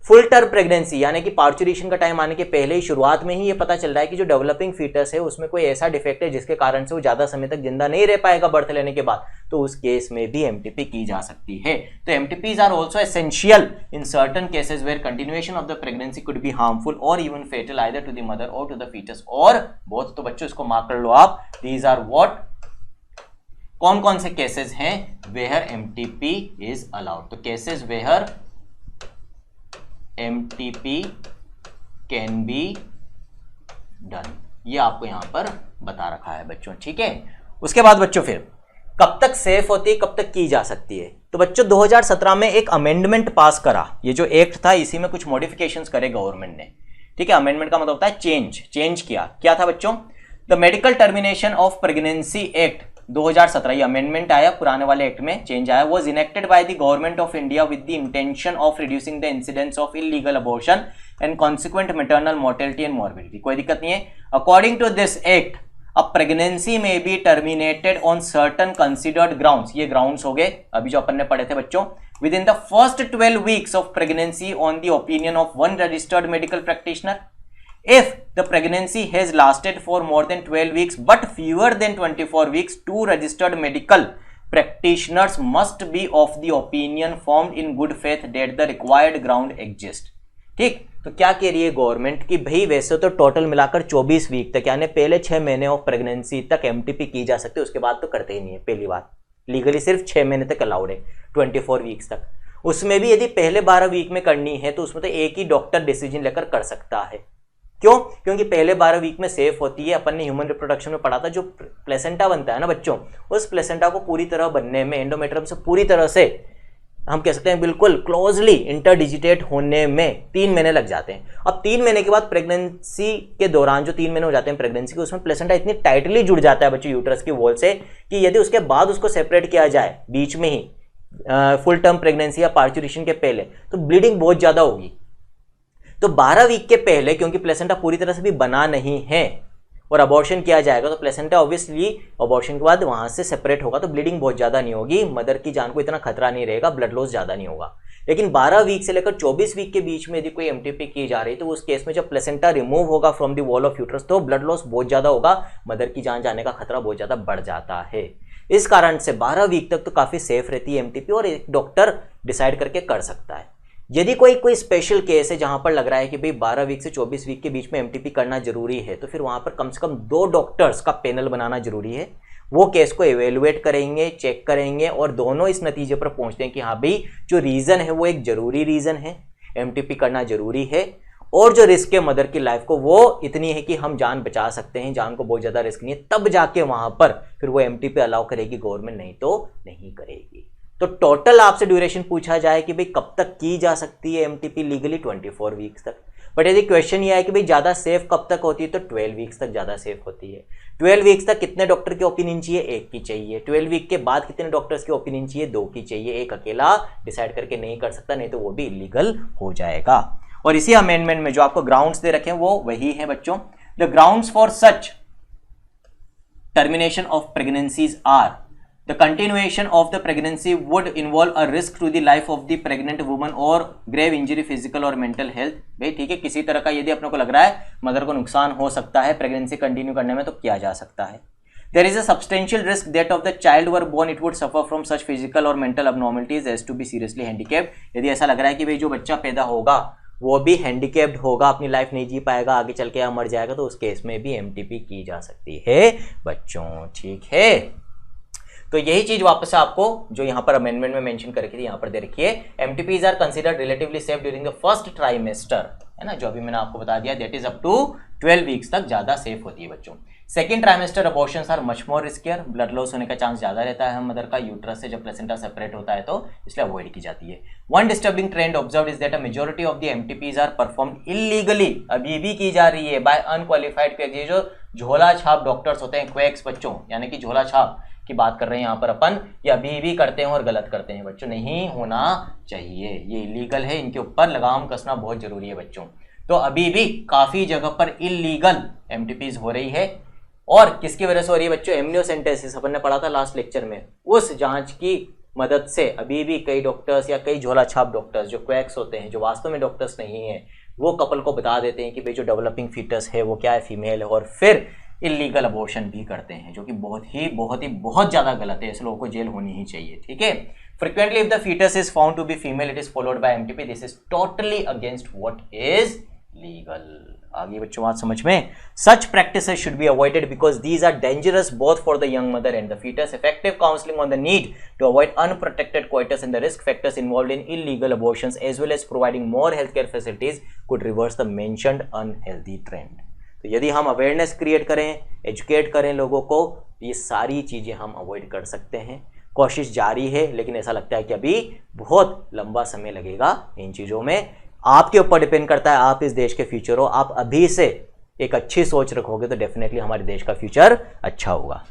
फुल टर्म प्रेगनेंसी, यानी कि पार्चुरेशन का टाइम आने के पहले ही शुरुआत में ही ये पता चल रहा है कि जो डेवलपिंग फीटस है उसमें कोई ऐसा डिफेक्ट है जिसके कारण से वो ज्यादा समय तक जिंदा नहीं रह पाएगा बर्थ लेने के बाद, तो उस केस में भी एमटीपी की जा सकती है। तो MTPs are also essential in certain cases where continuation of the pregnancy could be harmful or even fatal either to the mother or to the foetus, और बहुत, तो बच्चों इसको मार्क कर लो आप, दीज आर व्हाट, कौन कौन से केसेस हैं वेयर एमटीपी इज अलाउड। तो cases where MTP can be done, ये आपको यहां पर बता रखा है बच्चों, ठीक है। उसके बाद बच्चों फिर कब तक सेफ होती है, कब तक की जा सकती है। तो बच्चों 2017 में एक अमेंडमेंट पास करा, ये जो एक्ट था इसी में कुछ मॉडिफिकेशंस करे गवर्नमेंट ने, ठीक है। अमेंडमेंट का मतलब होता है चेंज किया। क्या था बच्चों? The medical termination of pregnancy act 2017, ये अमेंडमेंट आया, पुराने वाले एक्ट में चेंज आया, was enacted by the government of India with the intention of reducing the incidence of illegal abortion and consequent maternal mortality and morbidity. कोई दिक्कत नहीं है। According to this act a pregnancy may be terminated on certain considered grounds, ये grounds हो गए अभी जो अपन ने पढ़े थे बच्चों, within the first 12 weeks of pregnancy on the opinion of one registered medical practitioner. If the pregnancy has lasted for more than 12 weeks but fewer than 24 weeks, 2 registered medical practitioners must be of the opinion formed in good faith that the required ground exist। ठीक, तो क्या कह रही है government कि भाई वैसे तो टोटल मिलाकर 24 वीक तक, यानी पहले 6 महीने ऑफ प्रेगनेंसी तक एमटीपी की जा सकती है, उसके बाद तो करते ही नहीं है। पहली बात, लीगली सिर्फ 6 महीने तक अलाउड है, 24 वीक्स तक। उसमें भी यदि पहले 12 वीक में करनी है तो उसमें तो एक ही डॉक्टर डिसीजन लेकर कर सकता है। क्यों? क्योंकि पहले 12 वीक में सेफ होती है। अपन ने ह्यूमन रिप्रोडक्शन में पढ़ा था, जो प्लेसेंटा बनता है ना बच्चों, उस प्लेसेंटा को पूरी तरह बनने में, एंडोमेट्रियम से पूरी तरह से हम कह सकते हैं बिल्कुल क्लोजली इंटरडिजिटेट होने में 3 महीने लग जाते हैं। अब 3 महीने के बाद प्रेगनेंसी के दौरान जो 3 महीने हो जाते हैं प्रेगनेंसी के, उसमें प्लेसेंटा इतनी टाइटली जुड़ जाता है बच्चों यूट्रस की वॉल से कि यदि उसके बाद उसको सेपरेट किया जाए बीच में ही फुल टर्म प्रेगनेंसी या पार्चुरेशन के पहले, तो ब्लीडिंग बहुत ज्यादा होगी। तो 12 वीक के पहले क्योंकि प्लेसेंटा पूरी तरह से भी बना नहीं है और अबॉर्शन किया जाएगा, तो प्लेसेंटा ऑब्वियसली अबॉर्शन के बाद वहां से सेपरेट होगा, तो ब्लीडिंग बहुत ज्यादा नहीं होगी, मदर की जान को इतना खतरा नहीं रहेगा, ब्लड लॉस ज्यादा नहीं होगा। लेकिन 12 वीक से लेकर 24 वीक के बीच में यदि कोई एमटीपी की जा रही है, तो उस केस में जब प्लेसेंटा रिमूव होगा from the wall of uterus, तो ब्लड लॉस बहुत ज्यादा होगा, मदर की जान जाने का खतरा बहुत ज्यादा बढ़ जाता है। इस कारण से 12 वीक तक तो काफी सेफ रहती है एमटीपी और एक डॉक्टर डिसाइड करके कर सकता है। यदि कोई स्पेशल केस है जहां पर लग रहा है कि भाई 12 वीक से 24 वीक के बीच में एमटीपी करना जरूरी है, तो फिर वहां पर कम से कम 2 डॉक्टर्स का पैनल बनाना जरूरी है। वो केस को इवेलुएट करेंगे, चेक करेंगे और दोनों इस नतीजे पर पहुंचते हैं कि हाँ भाई जो रीजन है वो एक जरूरी रीजन है, एमटीपी करना जरूरी है, और जो रिस्क है मदर की लाइफ को वो इतनी है कि हम जान बचा सकते हैं, जान को बहुत ज्यादा रिस्क नहीं है, तब जाके वहां पर फिर वो एमटीपी अलाउ करेगी गवर्नमेंट, नहीं तो नहीं करेगी। तो टोटल आपसे ड्यूरेशन पूछा जाए कि भाई कब तक की जा सकती है एमटीपी लीगली, 24 वीक्स तक। बट यदि क्वेश्चन ये है कि भाई ज्यादा सेफ कब तक होती है, तो 12 वीक्स तक ज्यादा सेफ होती है। 12 वीक्स तक कितने डॉक्टर की ओपिनियन चाहिए? 1 की चाहिए। 12 वीक के बाद कितने डॉक्टर्स की ओपिनियन चाहिए? 2 की चाहिए। एक अकेला डिसाइड करके नहीं कर सकता, नहीं तो वो भी इलीगल हो जाएगा। और इसी अमेंडमेंट में जो आपको ग्राउंड्स दे रखे हैं वो वही है बच्चों। The grounds for such termination of pregnancies are the continuation of the pregnancy would involve a risk to the life of the pregnant woman or grave injury physical or mental health। भाई ठीक है, किसी तरह का यदि अपने को लग रहा है मदर को नुकसान हो सकता है प्रेगनेंसी कंटिन्यू करने में, तो किया जा सकता है। There is a substantial risk that of the child were born it would suffer from such physical or mental abnormalities as to be seriously handicapped। यदि ऐसा लग रहा है कि भाई जो बच्चा पैदा होगा वो भी हैंडीकैप्ड होगा, अपनी लाइफ नहीं जी पाएगा, आगे चल के या मर जाएगा, तो उस केस में भी एमटीपी की जा सकती है बच्चों। ठीक है, तो यही चीज वापस से आपको जो यहां पर अमेंडमेंट में मेंशन करके थी यहां पर दे रखी है। MTPs are considered relatively safe during the first trimester, है ना, जो अभी मैंने आपको बता दिया, that is up to 12 weeks तक ज्यादा सेफ होती है बच्चों। Second trimester abortions are much more riskier, blood loss होने का चांस ज्यादा रहता है मदर का यूट्रस से जब प्लेसेंटा सेपरेट होता है, तो इसलिए अवॉइड की जाती है। One disturbing trend observed is that a majority of the MTPs are performed illegally, अभी भी की जा रही है, बाय अनक्वालिफाइड क्वैक्स। ये जो झोला छाप डॉक्टर्स होते हैं, क्वैक्स बच्चों, यानी कि झोला छाप की बात कर रहे हैं यहाँ पर अपन, ये अभी भी करते हैं और गलत करते हैं बच्चों, नहीं होना चाहिए, ये इलीगल है, इनके ऊपर लगाम कसना बहुत जरूरी है बच्चों। तो अभी भी काफी जगह पर इलीगल एमटीपीज हो रही है, और किसकी वजह से हो रही है बच्चों? एमनियोसेंटेसिस अपन ने पढ़ा था लास्ट लेक्चर में, उस जांच की मदद से अभी भी कई डॉक्टर्स या कई झोला छाप डॉक्टर्स जो क्वैक्स होते हैं, जो वास्तव में डॉक्टर्स नहीं है, वो कपल को बता देते हैं कि भाई जो डेवलपिंग फीटस है वो क्या है, फीमेल है, और फिर इलीगल अबॉर्शन भी करते हैं, जो कि बहुत ज्यादा गलत है, ऐसे लोगों को जेल होनी ही चाहिए। ठीक है, frequently if the foetus is found to be female it is followed by MTP, this is totally against what is legal. आगे बच्चों बात समझ में? Such practices should be avoided because these are dangerous both for the young mother and the foetus. Effective counselling on the need to avoid unprotected coitus and the risk factors involved in illegal abortions as well as providing more health care facilities could reverse the mentioned unhealthy trend. तो यदि हम awareness create करें, educate करें लोगों को, ये सारी चीजें हम अवॉइड कर सकते हैं। कोशिश जारी है, लेकिन ऐसा लगता है कि अभी बहुत लंबा समय लगेगा इन चीजों में। आपके ऊपर डिपेंड करता है, आप इस देश के फ्यूचर हो, आप अभी से एक अच्छी सोच रखोगे तो डेफिनेटली हमारे देश का फ्यूचर अच्छा होगा।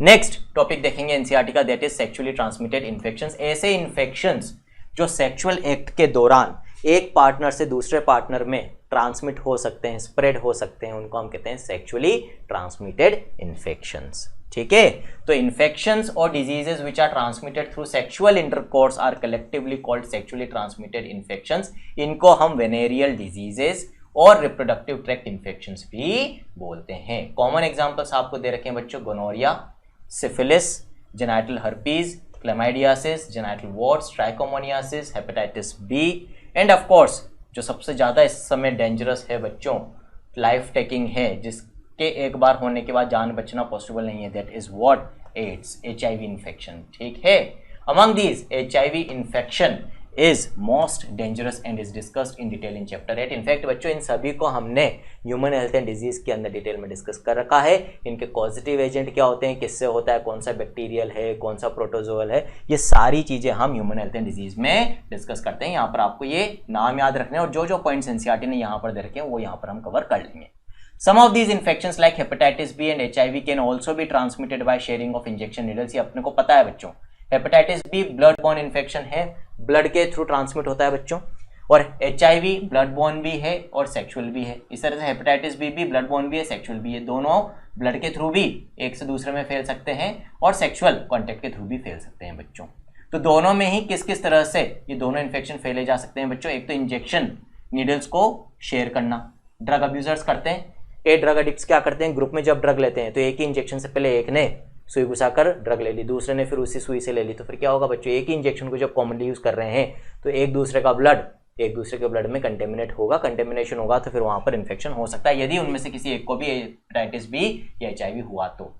नेक्स्ट टॉपिक देखेंगे एनसीईआरटी का, that is sexually transmitted infections. ऐसे इन्फेक्शंस जो सेक्सुअल एक्ट के दौरान एक पार्टनर से दूसरे पार्टनर में ट्रांसमिट हो सकते हैं, स्प्रेड हो सकते हैं, उनको हम कहते हैं सेक्सुअली ट्रांसमिटेड इन्फेक्शंस। ठीक है, तो इन्फेक्शंस और diseases which are transmitted through sexual intercourse are collectively called sexually transmitted infections. इनको हम वेनेरियल डिजीजेस और रिप्रोडक्टिव ट्रैक्ट इन्फेक्शंस भी बोलते हैं। कॉमन एग्जांपल्स आपको दे रखे हैं बच्चों, gonorrhoea, syphilis, genital herpes, chlamydiasis, genital warts, trichomoniasis, hepatitis B, and of course जो सबसे ज्यादा इस समय डेंजरस है बच्चों, लाइफ टेकिंग है, जिसके एक बार होने के बाद जान बचना पॉसिबल नहीं है, that is what? AIDS, HIV infection. ठीक है, among these HIV infection is most dangerous and is discussed in detail in chapter 8। In fact बच्चों इन सभी को हमने ह्यूमन हेल्थ एंड डिजीज के अंदर डिटेल में डिस्कस कर रखा है। इनके पॉजिटिव एजेंट क्या होते हैं, किससे होता है, कौन सा बैक्टीरियल है, कौन सा प्रोटोजोअल है, ये सारी चीजें हम ह्यूमन हेल्थ एंड डिजीज में डिस्कस करते हैं। यहाँ पर आपको ये नाम याद रखने और जो जो पॉइंट्स एनसीईआरटी ने यहाँ पर दे रखे हैं वो यहाँ पर हम कवर कर लेंगे। Some of these infections like hepatitis B and HIV can also be transmitted by sharing of injection needles। ये अपने को पता है बच्चों, hepatitis B blood borne infection है, ब्लड के थ्रू ट्रांसमिट होता है बच्चों, और HIV ब्लड बॉर्न भी है और सेक्सुअल भी है। इस तरह से हेपेटाइटिस बी भी ब्लड बॉर्न भी है, सेक्सुअल भी है, दोनों ब्लड के थ्रू भी एक से दूसरे में फैल सकते हैं और सेक्सुअल कॉन्टेक्ट के थ्रू भी फैल सकते हैं बच्चों। तो दोनों में ही किस किस तरह से ये दोनों इन्फेक्शन फैले जा सकते हैं बच्चों। एक तो इंजेक्शन नीडल्स को शेयर करना, ड्रग अब्यूजर्स करते हैं। ये ड्रग एडिक्ट्स क्या करते हैं, ग्रुप में जब ड्रग लेते हैं तो एक ही इंजेक्शन से पहले एक ने सुई घुसाकर ड्रग ले ली, दूसरे ने फिर उसी सुई से ले ली, तो फिर क्या होगा बच्चों, एक ही इंजेक्शन को जब कॉमनली यूज कर रहे हैं तो एक दूसरे का ब्लड एक दूसरे के ब्लड में कंटेमिनेट होगा, कंटेमिनेशन होगा तो फिर वहां पर इंफेक्शन हो सकता है यदि उनमें से किसी एक को भी हेपेटाइटिस बी या HIV हुआ तो।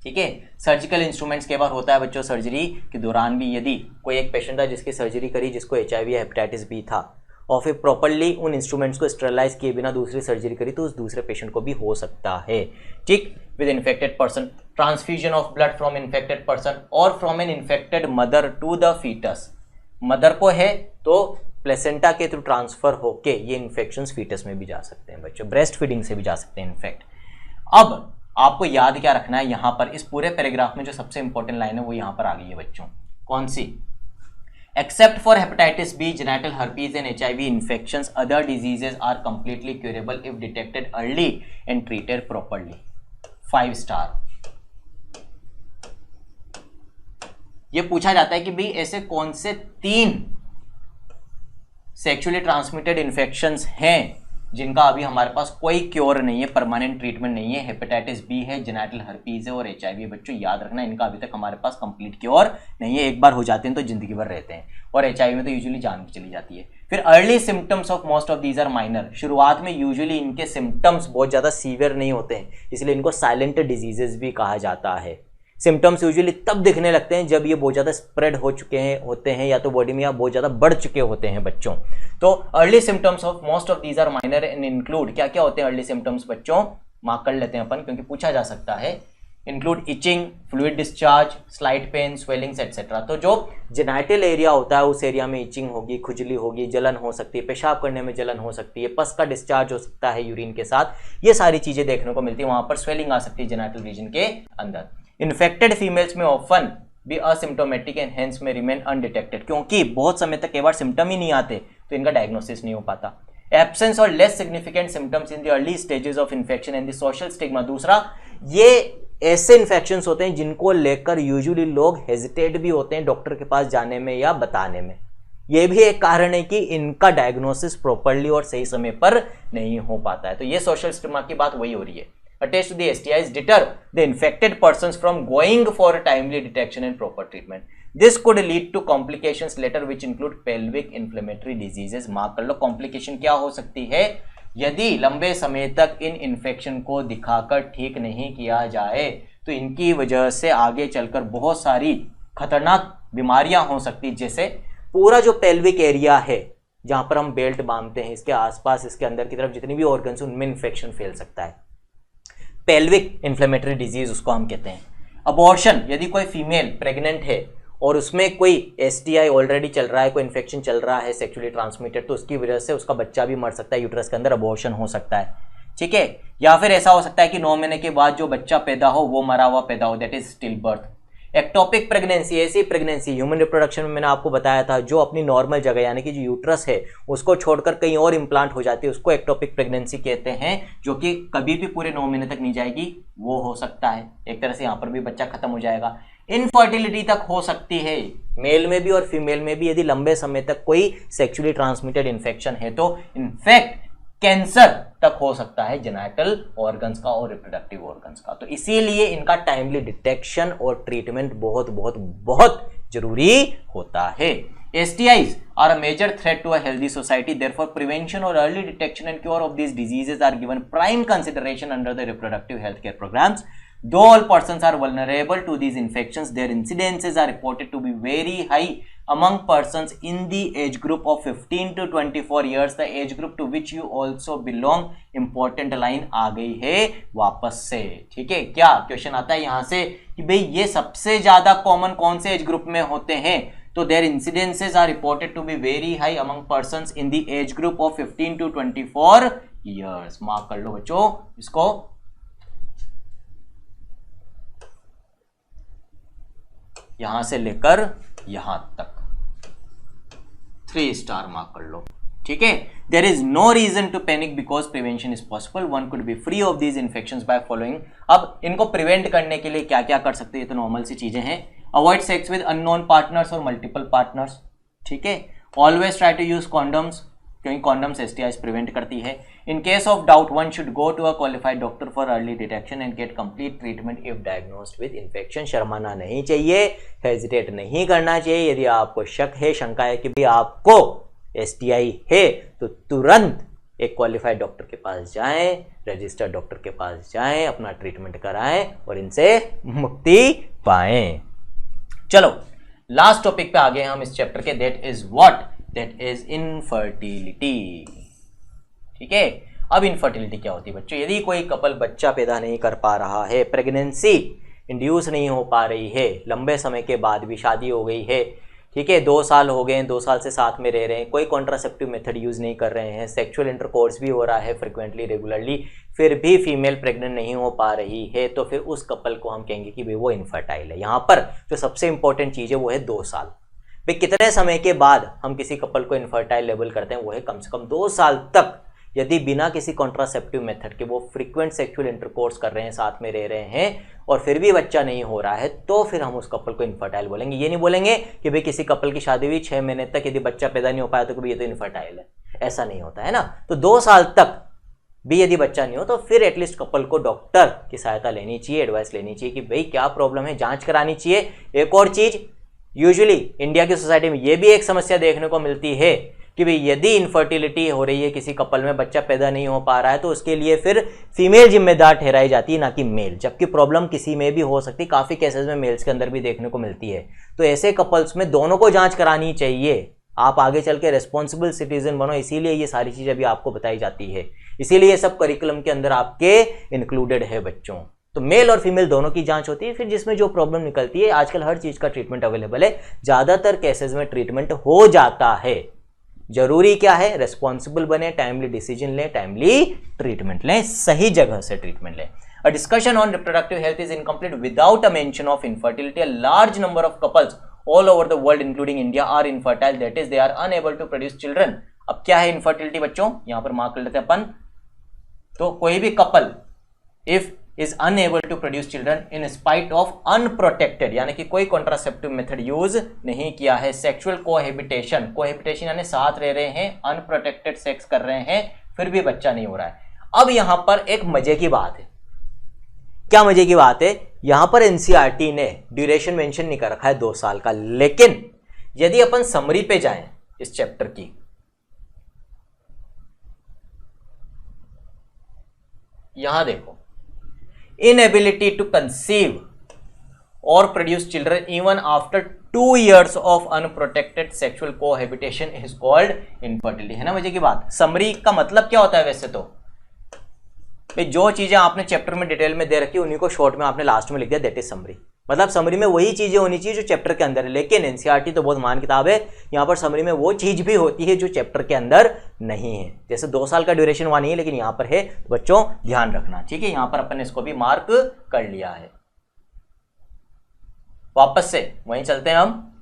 ठीक है, सर्जिकल इंस्ट्रूमेंट्स के बार होता है बच्चों सर्जरी के दौरान भी, यदि कोई एक पेशेंट था जिसकी सर्जरी करी जिसको HIV या हेपेटाइटिस बी था और फिर प्रॉपर्ली उन इंस्ट्रूमेंट्स को स्टेरलाइज किए बिना दूसरी सर्जरी करी तो उस दूसरे पेशेंट को भी हो सकता है। ठीक, with infected person, transfusion of blood from infected person or from an infected mother to the foetus. Mother को है तो प्लेसेंटा के थ्रू ट्रांसफर होके ये इन्फेक्शंस फीटस में भी जा सकते हैं बच्चों, ब्रेस्ट फीडिंग से भी जा सकते हैं इनफैक्ट। अब आपको याद क्या रखना है, यहां पर इस पूरे पैराग्राफ में जो सबसे इंपॉर्टेंट लाइन है वो यहां पर आ गई है बच्चों, कौन सी, Except for hepatitis B, genital herpes and HIV infections, other diseases are completely curable if detected early and treated properly। 5 star. ये पूछा जाता है कि भाई ऐसे कौन से 3 सेक्सुअली ट्रांसमिटेड इन्फेक्शंस हैं जिनका अभी हमारे पास कोई क्योर नहीं है, परमानेंट ट्रीटमेंट नहीं है। हेपेटाइटिस बी है, जेनिटल हर्पीज है और HIV। बच्चों याद रखना इनका अभी तक हमारे पास कंप्लीट क्योर नहीं है, एक बार हो जाते हैं तो जिंदगी भर रहते हैं, और HIV में तो यूजुअली जान भी चली जाती है। फिर early symptoms of most of these are minor. शुरुआत में यूजुअली इनके सिम्टम्स बहुत ज्यादा सीवियर नहीं होते हैं, इसलिए इनको साइलेंट डिजीजेस भी कहा जाता है। सिम्टम्स यूजुअली तब दिखने लगते हैं जब ये बहुत ज़्यादा स्प्रेड हो चुके हैं होते हैं या तो बॉडी में या बहुत ज़्यादा बढ़ चुके होते हैं बच्चों। तो early symptoms of most of these are minor and include, क्या क्या होते हैं अर्ली सिम्टम्स बच्चों, मार्क कर लेते हैं अपन क्योंकि पूछा जा सकता है। Include itching, fluid discharge, slight pain, swellings etcetera. तो जो जेनाइटल एरिया होता है उस एरिया में इचिंग होगी, खुजली होगी, जलन हो सकती है, पेशाब करने में जलन हो सकती है, पस का डिस्चार्ज हो सकता है यूरिन के साथ, ये सारी चीजें देखने को मिलती है। वहां पर स्वेलिंग आ सकती है जेनाइटल रीजन के अंदर। Infected females may often be asymptomatic and hence may remain undetected, क्योंकि बहुत समय तक कई बार सिम्टम ही नहीं आते तो इनका डायग्नोसिस नहीं हो पाता। एब्सेंस और less significant symptoms in the early stages of infection and the social stigma. दूसरा, ये ऐसे इन्फेक्शंस होते हैं जिनको लेकर यूजुअली लोग हेजिटेट भी होते हैं डॉक्टर के पास जाने में या बताने में। ये भी एक कारण है कि इनका डायग्नोसिस प्रॉपर्ली और सही समय पर नहीं हो पाता है। तो ये सोशल स्टिग्मा की बात वही हो रही है। Attached to the STIs deter the infected persons from going for timely detection and proper treatment. This could lead to complications later which include pelvic inflammatory diseases। Mark कर लो, कॉम्प्लिकेशन क्या हो सकती है यदि लंबे समय तक इन इन्फेक्शन को दिखाकर ठीक नहीं किया जाए तो इनकी वजह से आगे चलकर बहुत सारी खतरनाक बीमारियां हो सकती, जैसे पूरा जो पेल्विक एरिया है जहां पर हम बेल्ट बांधते हैं, इसके आसपास इसके अंदर की तरफ जितनी भी ऑर्गन्स उनमें इन्फेक्शन फैल सकता है। पेल्विक इन्फ्लेमेटरी डिजीज उसको हम कहते हैं। अबॉर्शन, यदि कोई फीमेल प्रेग्नेंट है और उसमें कोई STI ऑलरेडी चल रहा है, कोई इन्फेक्शन चल रहा है सेक्सुअली ट्रांसमिटेड, तो उसकी वजह से उसका बच्चा भी मर सकता है, यूट्रस के अंदर अबॉर्शन हो सकता है। ठीक है, या फिर ऐसा हो सकता है कि 9 महीने के बाद जो बच्चा पैदा हो वो मरा हुआ पैदा हो, that is still birth. Ectopic pregnancy, ऐसी प्रेगनेंसी ह्यूमन रिप्रोडक्शन में मैंने आपको बताया था जो अपनी नॉर्मल जगह यानी कि जो यूट्रस है उसको छोड़कर कहीं और इम्प्लांट हो जाती है, उसको एक्टोपिक प्रेगनेंसी कहते हैं, जो कि कभी भी पूरे 9 महीने तक नहीं जाएगी, वो हो सकता है। एक तरह से यहाँ पर भी बच्चा खत्म हो जाएगा। इनफर्टिलिटी तक हो सकती है मेल में भी और फीमेल में भी यदि लंबे समय तक कोई सेक्सुअली ट्रांसमिटेड इन्फेक्शन है तो। इनफैक्ट कैंसर तक हो सकता है जेनाइटल ऑर्गन्स का और रिप्रोडक्टिव ऑर्गन्स का। तो इसीलिए इनका टाइमली डिटेक्शन और ट्रीटमेंट बहुत बहुत बहुत जरूरी होता है। STIs are a major threat to a healthy society. Therefore, prevention or early detection and cure of these diseases are given prime consideration under the reproductive health care programs. Though all persons are vulnerable to these infections, their incidences are reported to be very high among persons in the age group of 15 to 24 years, the age group to which you also belong. Important line आ गई है वापस से, ठीक है। क्या question आता है यहां से कि भाई ये सबसे ज्यादा कॉमन कौन से एज ग्रुप में होते हैं, तो there incidences are reported to be very high among persons in the age group of 15 to 24 years. Mark कर लो बच्चों इसको, यहां से लेकर यहां तक 3 स्टार मार्क कर लो, ठीक है। There is no reason to panic because prevention is possible, one could be free of these infections by following. अब इनको प्रिवेंट करने के लिए क्या क्या कर सकते हैं, ये तो नॉर्मल सी चीजें हैं। Avoid sex with unknown partners or multiple partners, ठीक है। Always try to use condoms, क्योंकि कॉन्डम्स एसटीआईज प्रिवेंट करती है। In case of doubt one should go to a qualified doctor for early detection and get complete treatment if diagnosed with infection. शर्माना नहीं चाहिए, hesitate नहीं करना चाहिए। यदि आपको शक है, शंका है कि भी आपको एसटीआई है, तो तुरंत एक क्वालिफाइड डॉक्टर के पास जाएं, रजिस्टर्ड डॉक्टर के पास जाएं, अपना ट्रीटमेंट कराएं और इनसे मुक्ति पाएं। चलो लास्ट टॉपिक पे आ गए हम इस चैप्टर के, that is what, that is infertility, ठीक है। अब इनफर्टिलिटी क्या होती है बच्चों, यदि कोई कपल बच्चा पैदा नहीं कर पा रहा है, प्रेगनेंसी इंड्यूस नहीं हो पा रही है, लंबे समय के बाद भी शादी हो गई है, ठीक है, 2 साल हो गए, 2 साल से साथ में रह रहे हैं, कोई कॉन्ट्रासेप्टिव मेथड यूज नहीं कर रहे हैं, सेक्सुअल इंटरकोर्स भी हो रहा है फ्रिक्वेंटली रेगुलरली, फिर भी फीमेल प्रेग्नेंट नहीं हो पा रही है, तो फिर उस कपल को हम कहेंगे कि भाई वो इनफर्टाइल है। यहाँ पर जो सबसे इंपॉर्टेंट चीज है वो है 2 साल। भाई कितने समय के बाद हम किसी कपल को इनफर्टाइल लेबल करते हैं, वो है कम से कम 2 साल तक यदि बिना किसी कॉन्ट्रासेप्टिव मेथड के वो फ्रीक्वेंट सेक्सुअल इंटरकोर्स कर रहे हैं, साथ में रह रहे हैं और फिर भी बच्चा नहीं हो रहा है, तो फिर हम उस कपल को इनफर्टाइल बोलेंगे। ये नहीं बोलेंगे कि भाई किसी कपल की शादी हुई 6 महीने तक यदि बच्चा पैदा नहीं हो पाया तो ये तो इनफर्टाइल है, ऐसा नहीं होता है ना। तो 2 साल तक भी यदि बच्चा नहीं हो तो फिर एटलीस्ट कपल को डॉक्टर की सहायता लेनी चाहिए, एडवाइस लेनी चाहिए कि भाई क्या प्रॉब्लम है, जांच करानी चाहिए। एक और चीज, यूजुअली इंडिया की सोसाइटी में ये भी एक समस्या देखने को मिलती है कि भाई यदि इनफर्टिलिटी हो रही है, किसी कपल में बच्चा पैदा नहीं हो पा रहा है, तो उसके लिए फिर फीमेल जिम्मेदार ठहराई जाती है, ना कि मेल, जबकि प्रॉब्लम किसी में भी हो सकती है, काफी केसेस में मेल्स के अंदर भी देखने को मिलती है। तो ऐसे कपल्स में दोनों को जांच करानी चाहिए, आप आगे चल के रेस्पॉन्सिबल सिटीजन बनो, इसीलिए ये सारी चीजें अभी आपको बताई जाती है, इसीलिए ये सब करिकुलम के अंदर आपके इंक्लूडेड है बच्चों। तो मेल और फीमेल दोनों की जांच होती है, फिर जिसमें जो प्रॉब्लम निकलती है, आजकल हर चीज का ट्रीटमेंट अवेलेबल है, ज्यादातर केसेस में ट्रीटमेंट हो जाता है। जरूरी क्या है, रेस्पॉन्सिबल बने, टाइमली डिसीजन लें, टाइमली ट्रीटमेंट लें, सही जगह से ट्रीटमेंट लें। A discussion on reproductive health is incomplete without a mention of infertility. A large number of couples all over the world, including India, are infertile. That is, they are unable to produce children. अब क्या है infertility बच्चों, यहां पर mark कर लेते हैं अपन। तो कोई भी couple if is unable to produce children in spite of unprotected, यानी कि कोई कॉन्ट्रासेप्टिव मेथड यूज नहीं किया है, सेक्सुअल कोहेबिटेशन, कोहेबिटेशन यानी साथ रह रहे हैं, अनप्रोटेक्टेड सेक्स कर रहे हैं, फिर भी बच्चा नहीं हो रहा है। अब यहां पर एक मजे की बात है, क्या मजे की बात है, यहां पर एनसीईआरटी ने ड्यूरेशन मेंशन नहीं कर रखा है 2 साल का, लेकिन यदि अपन समरी पे जाएं इस चैप्टर की, यहां देखो, inability to conceive or produce children even after 2 years of unprotected sexual cohabitation is called infertility, है ना मजे की बात। समरी का मतलब क्या होता है वैसे तो, जो चीजें आपने चैप्टर में डिटेल में दे रखी उन्हीं को शॉर्ट में आपने लास्ट में लिख दिया, दैट इज समरी। मतलब समरी में वही चीजें होनी चाहिए जो चैप्टर के अंदर है, लेकिन एनसीईआरटी तो बहुत महान किताब है, यहाँ पर समरी में वो चीज भी होती है जो चैप्टर के अंदर नहीं है। जैसे 2 साल का ड्यूरेशन वहां नहीं है, लेकिन यहाँ पर है, तो बच्चों ध्यान रखना, ठीक है। यहाँ पर अपन ने इसको भी मार्क कर लिया है। वापस से वहीं चलते हैं हम,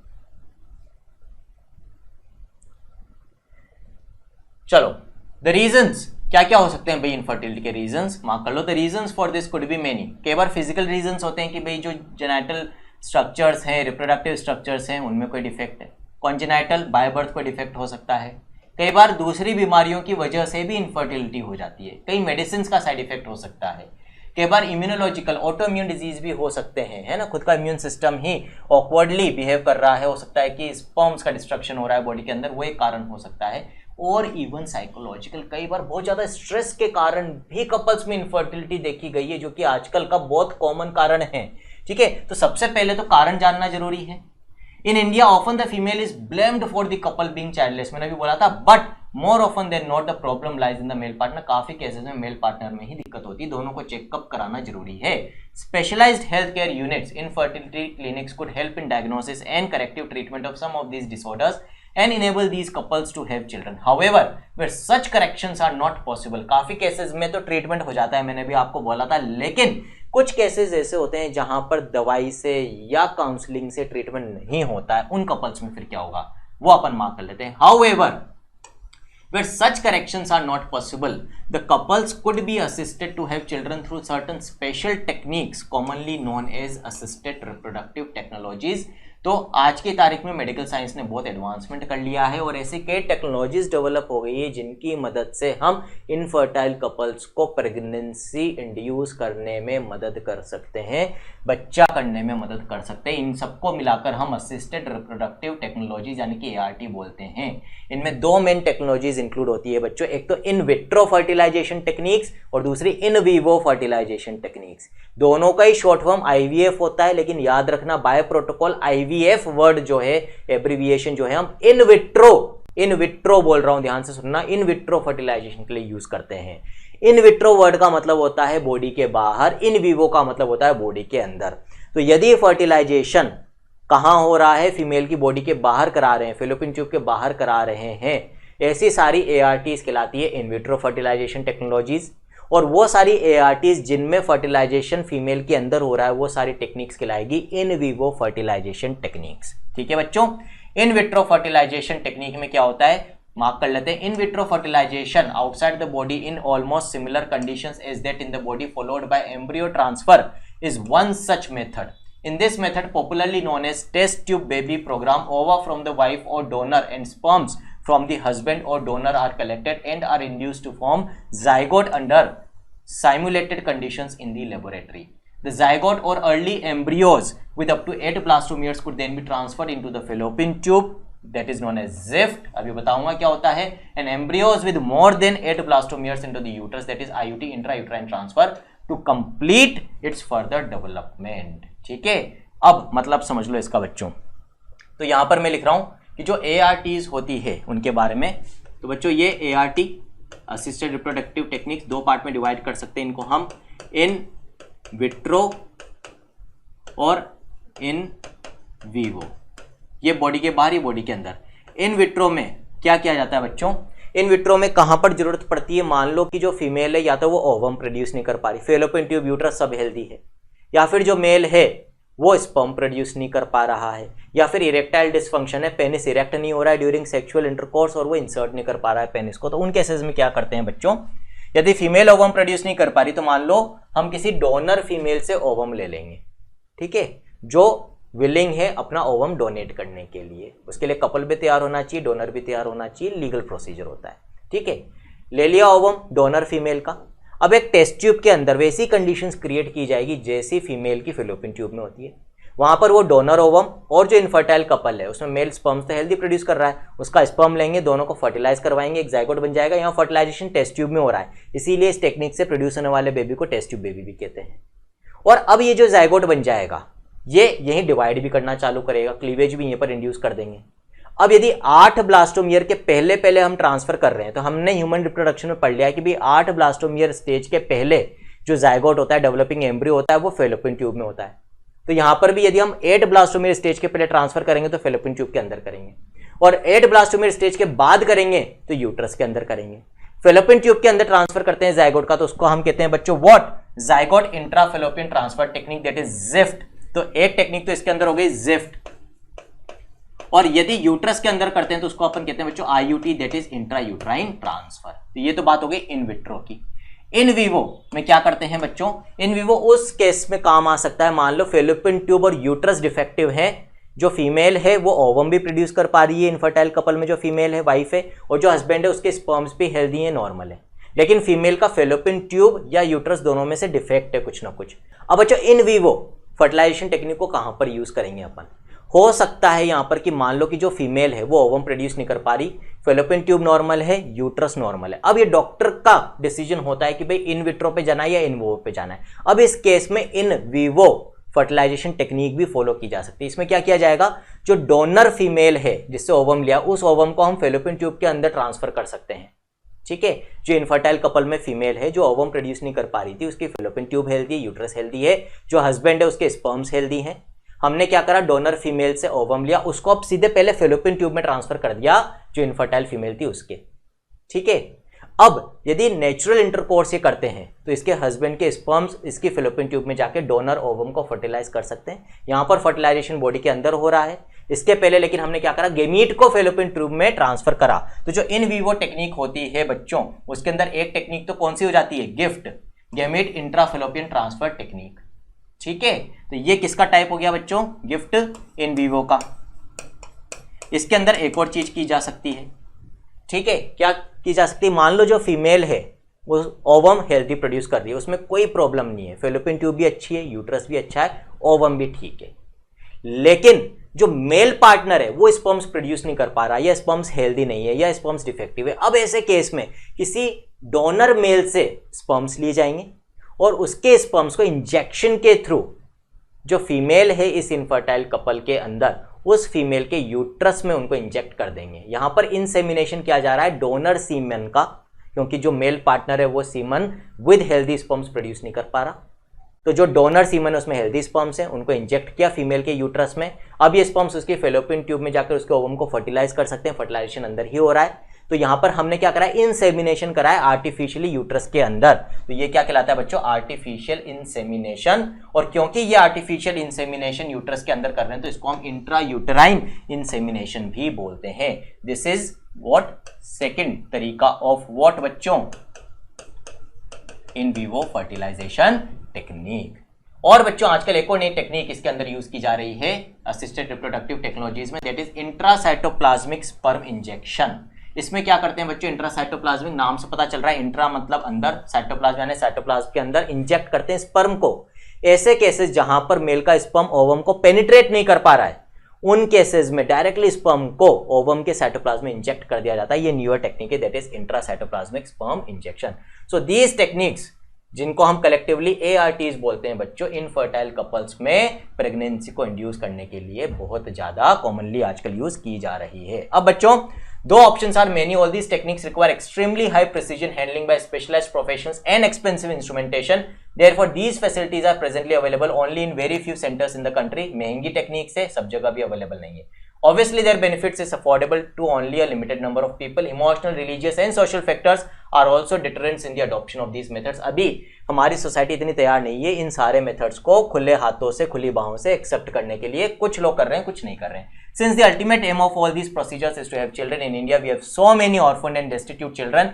चलो। द रीजंस क्या क्या हो सकते हैं भाई इनफर्टिलिटी के रीजंस, मार्क कर लो। The reasons for this could be many. कई बार फिजिकल रीजंस होते हैं कि भाई जो जेनेटल स्ट्रक्चर्स हैं, रिप्रोडक्टिव स्ट्रक्चर्स हैं, उनमें कोई डिफेक्ट है, कॉन्जेनाइटल बाय बर्थ कोई डिफेक्ट हो सकता है। कई बार दूसरी बीमारियों की वजह से भी इनफर्टिलिटी हो जाती है, कई मेडिसिन का साइड इफेक्ट हो सकता है। कई बार इम्यूनोलॉजिकल ऑटो इम्यून डिजीज भी हो सकते हैं, है ना, खुद का इम्यून सिस्टम ही ऑकवर्डली बिहेव कर रहा है, हो सकता है कि स्पर्म्स का डिस्ट्रक्शन हो रहा है बॉडी के अंदर, वो एक कारण हो सकता है। और इवन साइकोलॉजिकल। कई बार बहुत ज्यादा स्ट्रेस के कारण भी कपल्स में इनफर्टिलिटी देखी गई है, जो कि आजकल का बहुत कॉमन कारण है। ठीक है, तो सबसे पहले तो कारण जानना जरूरी है। In India often the female is blamed for the couple being childless, मैंने भी बोला था, but more often than not the problem lies in the male partner. काफी केसेस में मेल पार्टनर में ही दिक्कत होती है, दोनों को चेकअप कराना जरूरी है। Specialised health care units in fertility clinics could help in diagnosis and corrective treatment of some of these disorders and enable these couples to have children. However, where such corrections are not possible, काफी cases में तो treatment हो जाता है, मैंने भी आपको बोला था, लेकिन कुछ केसेस ऐसे होते हैं जहां पर दवाई से या काउंसलिंग से ट्रीटमेंट नहीं होता है। उन कपल्स में फिर क्या होगा वो अपन मार्क कर लेते हैं। However, where such corrections are not possible, the couples could be assisted to have children through certain special techniques commonly known as assisted reproductive technologies. तो आज की तारीख में मेडिकल साइंस ने बहुत एडवांसमेंट कर लिया है और ऐसी कई टेक्नोलॉजीज डेवलप हो गई है जिनकी मदद से हम इनफर्टाइल कपल्स को प्रेगनेंसी इंड्यूस करने में मदद कर सकते हैं, बच्चा करने में मदद कर सकते हैं। इन सबको मिलाकर हम असिस्टेड रिप्रोडक्टिव टेक्नोलॉजीज यानी कि ART बोलते हैं। इनमें दो मेन टेक्नोलॉजीज इंक्लूड होती है बच्चों, एक तो इन विट्रो फर्टिलाइजेशन टेक्निक्स और दूसरी इन वीवो फर्टिलाइजेशन टेक्निक्स। दोनों का ही शॉर्ट फॉर्म IVF होता है, लेकिन याद रखना बाय प्रोटोकॉल IVF वर्ड जो है, एब्रिविएशन जो है, हम इन विट्रो बोल रहा हूं, ध्यान से सुनना, इन विट्रो फर्टिलाइजेशन के लिए यूज करते हैं। इन विट्रो वर्ड का मतलब होता है बॉडी के बाहर, इन वीवो का मतलब होता है बॉडी के अंदर। तो यदि फर्टिलाइजेशन कहां हो रहा है, फीमेल की बॉडी के बाहर करा रहे हैं, फेलोपियन ट्यूब के बाहर करा रहे हैं, ऐसी सारी ARTs कहलाती है इन विट्रो फर्टिलाइजेशन टेक्नोलॉजीज। और वो सारी ARTs जिनमें फर्टिलाइजेशन फीमेल के अंदर हो रहा है, वो सारी टेक्निक्स कहलाएगी इन वीवो फर्टिलाइजेशन टेक्निक्स। ठीक है बच्चों, इन विट्रो फर्टिलाइजेशन टेक्निक में क्या होता है, मार्क कर लेते हैं। In vitro fertilisation outside the body in almost similar conditions as that in the body followed by embryo transfer is one such method. In this method, popularly known as test tube baby program, ova from the wife or donor and sperms from the husband or donor are collected and are induced to form zygote under simulated conditions in the laboratory. The zygote or early embryos with up to 8 blastomeres could then be transferred into the fallopian tube, that is known as ZIFT. अभी बताऊंगा क्या होता है। And embryos with more than 8 blastomeres into the uterus, that is IUT, intrauterine transfer, to complete its further development. ठीक है, अब मतलब समझ लो इसका बच्चों। तो यहां पर मैं लिख रहा हूं कि जो ARTs होती है उनके बारे में। तो बच्चों ये ART असिस्टेड रिप्रोडक्टिव टेक्निक्स दो पार्ट में डिवाइड कर सकते हैं इनको हम, इन विट्रो और इन वीवो। ये बॉडी के बाहर, ये बॉडी के अंदर। इन विट्रो में क्या किया जाता है बच्चों, इन विट्रो में कहां पर जरूरत पड़ती है, मान लो कि जो फीमेल है या तो वो ओवम प्रोड्यूस नहीं कर पा रही, फेलोपियन ट्यूब यूट्रस सब हेल्दी है, या फिर जो मेल है वो स्पर्म प्रोड्यूस नहीं कर पा रहा है, या फिर इरेक्टाइल डिसफंक्शन है, पेनिस इरेक्ट नहीं हो रहा है ड्यूरिंग सेक्सुअल इंटरकोर्स और वो इंसर्ट नहीं कर पा रहा है पेनिस को। तो उन केसेस में क्या करते हैं बच्चों, यदि फीमेल ओवम प्रोड्यूस नहीं कर पा रही तो मान लो हम किसी डोनर फीमेल से ओवम ले लेंगे, ठीक है, जो विलिंग है अपना ओवम डोनेट करने के लिए। उसके लिए कपल भी तैयार होना चाहिए, डोनर भी तैयार होना चाहिए, लीगल प्रोसीजर होता है। ठीक है, ले लिया ओवम डोनर फीमेल का। अब एक टेस्ट ट्यूब के अंदर वैसी कंडीशंस क्रिएट की जाएगी जैसी फीमेल की फेलोपियन ट्यूब में होती है। वहां पर वो डोनर ओवम और जो इनफर्टाइल कपल है उसमें मेल स्पर्म तो हेल्दी प्रोड्यूस कर रहा है, उसका स्पर्म लेंगे, दोनों को फर्टिलाइज करवाएंगे, एक जाइगोट बन जाएगा। यहाँ फर्टिलाइजेशन टेस्ट ट्यूब में हो रहा है, इसीलिए इस टेक्निक से प्रोड्यूस होने वाले बेबी को टेस्ट ट्यूब बेबी भी कहते हैं। और अब ये जो जाइगोट बन जाएगा ये यहीं डिवाइड भी करना चालू करेगा, क्लीवेज भी यहीं पर इंड्यूस कर देंगे। अब यदि 8 ब्लास्टोमियर के पहले पहले हम ट्रांसफर कर रहे हैं, तो हमने ह्यूमन रिप्रोडक्शन में पढ़ लिया कि भाई 8 ब्लास्टोमियर स्टेज के पहले जो जाइगोट होता है, डेवलपिंग एम्ब्रियो होता है, वो फेलोपियन ट्यूब में होता है। तो यहां पर भी यदि हम 8 ब्लास्टोमियर स्टेज के पहले ट्रांसफर करेंगे तो फेलोपियन ट्यूब के अंदर करेंगे, और 8 ब्लास्टोमियर स्टेज के बाद करेंगे तो यूट्रस के अंदर करेंगे। फेलोपियन ट्यूब के अंदर ट्रांसफर करते हैं जाइगोट का, तो उसको हम कहते हैं बच्चों what, zygote intrafallopian transfer technique, that is gift. तो एक टेक्निक तो इसके अंदर हो गई जिफ्ट। और यदि यूट्रस के अंदर करते हैं तो उसको अपन कहते हैं बच्चों IUT, that is intrauterine transfer. तो ये तो बात हो गई इन विट्रो की। इन विवो में क्या करते हैं बच्चों, इन विवो उस केस में काम आ सकता है, मान लो फेलोपियन ट्यूब और यूट्रस डिफेक्टिव है, जो फीमेल है वो ओवम भी प्रोड्यूस कर पा रही है, इनफर्टाइल कपल में जो फीमेल है वाइफ है, और जो हस्बैंड है उसके स्पर्म्स भी हेल्दी है, नॉर्मल है, लेकिन फीमेल का फेलोपियन ट्यूब या यूट्रस दोनों में से डिफेक्ट है कुछ ना कुछ। अब बच्चों इन विवो फर्टिलाइजेशन टेक्निक को कहां पर यूज करेंगे अपन, हो सकता है यहां पर कि मान लो कि जो फीमेल है वो ओवम प्रोड्यूस नहीं कर पा रही, फेलोपियन ट्यूब नॉर्मल है, यूट्रस नॉर्मल है। अब ये डॉक्टर का डिसीजन होता है कि भाई इन विट्रो पे जाना है या इन विवो पे जाना है। अब इस केस में इन विवो फर्टिलाइजेशन टेक्निक भी फॉलो की जा सकती है। इसमें क्या किया जाएगा, जो डोनर फीमेल है जिससे ओवम लिया, उस ओवम को हम फेलोपियन ट्यूब के अंदर ट्रांसफर कर सकते हैं। ठीक है, जो इनफर्टाइल कपल में फीमेल है जो ओवम प्रोड्यूस नहीं कर पा रही थी, उसकी फेलोपियन ट्यूब हेल्दी है, यूट्रस हेल्दी है, जो हस्बैंड है उसके स्पर्म्स हेल्दी हैं। हमने क्या करा, डोनर फीमेल से ओवम लिया, उसको अब सीधे पहले फेलोपियन ट्यूब में ट्रांसफर कर दिया जो इनफर्टाइल फीमेल थी उसके। ठीक है, अब यदि नेचुरल इंटरकोर्स ये करते हैं तो इसके हस्बैंड के स्पर्म्स इसकी फेलोपियन ट्यूब में जाके डोनर ओवम को फर्टिलाइज कर सकते हैं। यहां पर फर्टिलाइजेशन बॉडी के अंदर हो रहा है। इसके पहले लेकिन हमने क्या करा, गेमीट को फेलोपियन ट्यूब में ट्रांसफर करा। तो जो इन विवो टेक्निक होती है बच्चों, उसके अंदर एक टेक्निक तो कौन सी हो जाती है, gift gamete intrafallopian transfer technique. ठीक है, तो ये किसका टाइप हो गया बच्चों, गिफ्ट इन विवो का। इसके अंदर एक और चीज की जा सकती है। ठीक है, क्या की जा सकती है, मान लो जो फीमेल है वो ओवम हेल्दी प्रोड्यूस कर रही है, उसमें कोई प्रॉब्लम नहीं है, फेलोपियन ट्यूब भी अच्छी है, यूट्रस भी अच्छा है, ओवम भी ठीक है, लेकिन जो मेल पार्टनर है वो स्पर्म्स प्रोड्यूस नहीं कर पा रहा, या स्पर्म्स हेल्दी नहीं है, या स्पर्म्स डिफेक्टिव है। अब ऐसे केस में किसी डोनर मेल से स्पर्म्स लिए जाएंगे और उसके स्पर्म्स को इंजेक्शन के थ्रू जो फीमेल है इस इनफर्टाइल कपल के अंदर, उस फीमेल के यूट्रस में उनको इंजेक्ट कर देंगे। यहां पर इंसेमिनेशन किया जा रहा है डोनर सीमन का, क्योंकि जो मेल पार्टनर है वो semen with healthy sperms produce नहीं कर पा रहा। तो जो डोनर सीमन है उसमें हेल्दी स्पर्म्स हैं, उनको इंजेक्ट किया फीमेल के यूट्रस में। अब ये स्पर्म्स उसकी फेलोपियन ट्यूब में जाकर उसके ओवम को फर्टिलाइज कर सकते हैं, फर्टिलाइजेशन अंदर ही हो रहा है। तो यहां पर हमने क्या करा है, इंसेमिनेशन करा है आर्टिफिशियली यूट्रस के अंदर। तो ये क्या कहलाता है बच्चों, आर्टिफिशियल इंसेमिनेशन। और क्योंकि ये आर्टिफिशियल इंसेमिनेशन यूट्रस के अंदर कर रहे हैं तो इसको हम इंट्रा यूटेराइन इंसेमिनेशन भी बोलते हैं। दिस इज व्हाट, सेकंड तरीका ऑफ व्हाट बच्चों, इन विवो फर्टिलाइजेशन टेक्निक। और बच्चों आजकल एक और नई टेक्निक इसके अंदर यूज की जा रही है असिस्टेड रिप्रोडक्टिव टेक्नोलॉजीज में, that is intracytoplasmic sperm injection. इसमें क्या करते हैं बच्चों, इंट्रासाइटोप्लाज्मिक, नाम से पता चल रहा है, इंट्रा मतलब अंदर, साइटोप्लाज्म यानी साइटोप्लाज्म के अंदर इंजेक्ट करते हैं स्पर्म को। ऐसे केसेस जहां पर मेल का स्पर्म ओवम को पेनिट्रेट नहीं कर पा रहा है, उन केसेस में डायरेक्टली स्पर्म को ओवम के साइटोप्लाज्म में इंजेक्ट कर दिया जाता है। ये न्यूअर टेक्निक है, that is intracytoplasmic sperm injection. So these techniques, जिनको हम कलेक्टिवली ARTs बोलते हैं बच्चों, इनफर्टाइल कपल्स में प्रेगनेंसी को इंड्यूस करने के लिए बहुत ज्यादा कॉमनली आजकल यूज की जा रही है। अब बच्चों दो options are many, all these techniques require extremely high precision handling by specialised professionals and expensive instrumentation. Therefore, these facilities are presently available only in very few centers in the country. महंगी technique से सब जगह भी available नहीं है। Obviously, their benefits is affordable to only a limited number of people. Emotional, religious and social factors are also deterrents in the adoption of these methods. अभी हमारी society इतनी तैयार नहीं है इन सारे मेथड्स को खुले हाथों से, खुली बाहों से एक्सेप्ट करने के लिए। कुछ लोग कर रहे हैं, कुछ नहीं कर रहे हैं। Since the ultimate aim of all these procedures is to have children in India, we have so many orphaned and destitute children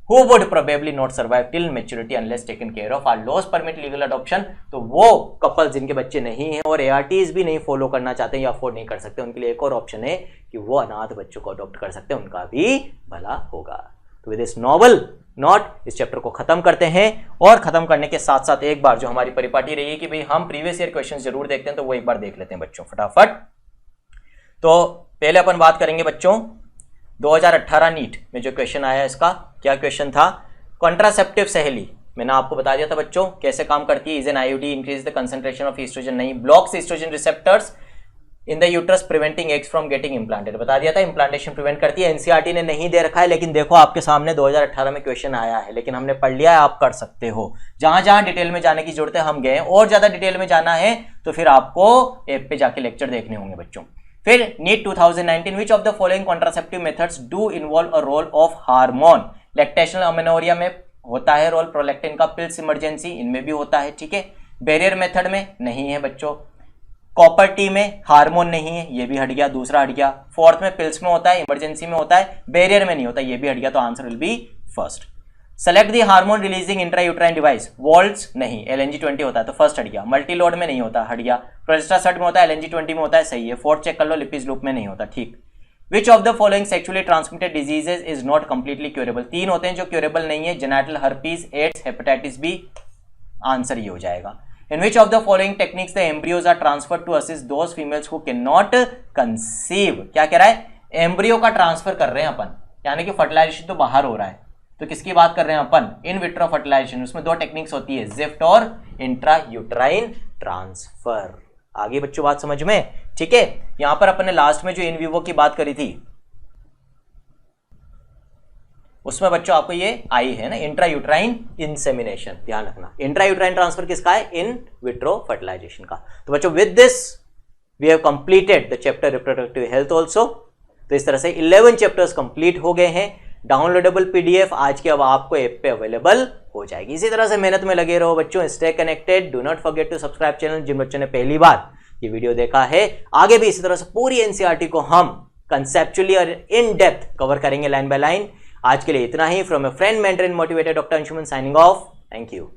who would probably not survive till maturity unless taken care of. Our laws permit legal adoption. तो वो couple जिनके बच्चे नहीं हैं और ARTs भी नहीं follow करना चाहते हैं या अफोर्ड नहीं कर सकते, उनके लिए एक और ऑप्शन है कि वो अनाथ बच्चों को अडॉप्ट कर सकते हैं, उनका भी भला होगा। तो विद दिस नॉवल नोट इस चैप्टर को खत्म करते हैं। और खत्म करने के साथ साथ एक बार जो हमारी परिपाटी रही है कि भाई हम प्रीवियस ईयर क्वेश्चन जरूर देखते हैं, तो वो एक बार देख लेते हैं बच्चों फटाफट। तो पहले अपन बात करेंगे बच्चों 2018 नीट में जो क्वेश्चन आया, इसका क्या क्वेश्चन था, कॉन्ट्रासेप्टिव सहेली। मैंने आपको बता दिया था बच्चों कैसे काम करती है। Is an IUD increase the concentration of estrogen, नहीं, blocks estrogen receptors in the uterus preventing eggs from getting implanted, बता दिया था, इम्प्लांटेशन प्रिवेंट करती है। एनसीईआरटी ने नहीं दे रखा है, लेकिन देखो आपके सामने 2018 में क्वेश्चन आया है, लेकिन हमने पढ़ लिया है, आप कर सकते हो। जहां जहां डिटेल में जाने की जरूरत है हम गए, और ज्यादा डिटेल में जाना है तो फिर आपको ऐप पे जाके लेक्चर देखने होंगे बच्चों। फिर NEET 2019, which of the following contraceptive methods do involve a role of hormone. Lactational amenorrhoea में होता है रोल प्रोलैक्टिन का, पिल्स इमरजेंसी इनमें भी होता है, ठीक है। बैरियर मेथड में नहीं है बच्चों। कॉपर टी में हार्मोन नहीं है, ये भी हट गया, दूसरा हट गया। फोर्थ में पिल्स में होता है, इमरजेंसी में होता है, बैरियर में नहीं होता, ये भी हट गया, तो answer will be first. Select the hormone releasing intrauterine device, vaults नहीं, LNG-20 होता है, तो फर्स्ट हट गया। मल्टी लोड में नहीं होता, हट गया। प्रोजेस्टासर्ट में होता है, LNG-20 में होता है, सही है। फोर्थ चेक कर लो, लिपिज लूप में नहीं होता, ठीक। Which of the following sexually transmitted diseases is not completely curable, तीन होते हैं जो क्यूरेबल नहीं है, genital herpes, AIDS, hepatitis B, answer ये हो जाएगा। In which of the following techniques the embryos are transferred to assist those females who cannot conceive, क्या कह रहा है, एम्ब्रियो का ट्रांसफर कर रहे हैं अपन, यानी कि फर्टिलाइजेशन तो बाहर हो रहा है, तो किसकी बात कर रहे हैं अपन, इन विट्रो फर्टिलाइजेशन। उसमें दो टेक्निक्स होती है, जिफ्ट और इंट्रा यूट्राइन ट्रांसफर। आगे बच्चों बात समझ में, ठीक है। यहां पर अपन ने लास्ट में जो इन विवो की बात करी थी उसमें बच्चों आपको ये आई है ना, इंट्रा यूट्राइन इंसेमिनेशन, ध्यान रखना। इंट्रा यूट्राइन ट्रांसफर किसका है, इन विट्रो फर्टिलाइजेशन का। तो बच्चों with this we have completed the chapter reproductive health also. तो इस तरह से 11 चैप्टर्स कंप्लीट हो गए हैं। डाउनलोडेबल पीडीएफ आज के अब आपको ऐप पे अवेलेबल हो जाएगी। इसी तरह से मेहनत में लगे रहो बच्चों, stay connected, do not forget to subscribe channel. जिन बच्चों ने पहली बार ये वीडियो देखा है, आगे भी इसी तरह से पूरी एनसीईआरटी को हम कंसेप्चुअली और इन डेप्थ कवर करेंगे लाइन बाय लाइन। आज के लिए इतना ही। From a friend, mentor and motivator doctor Anshuman signing off. Thank you.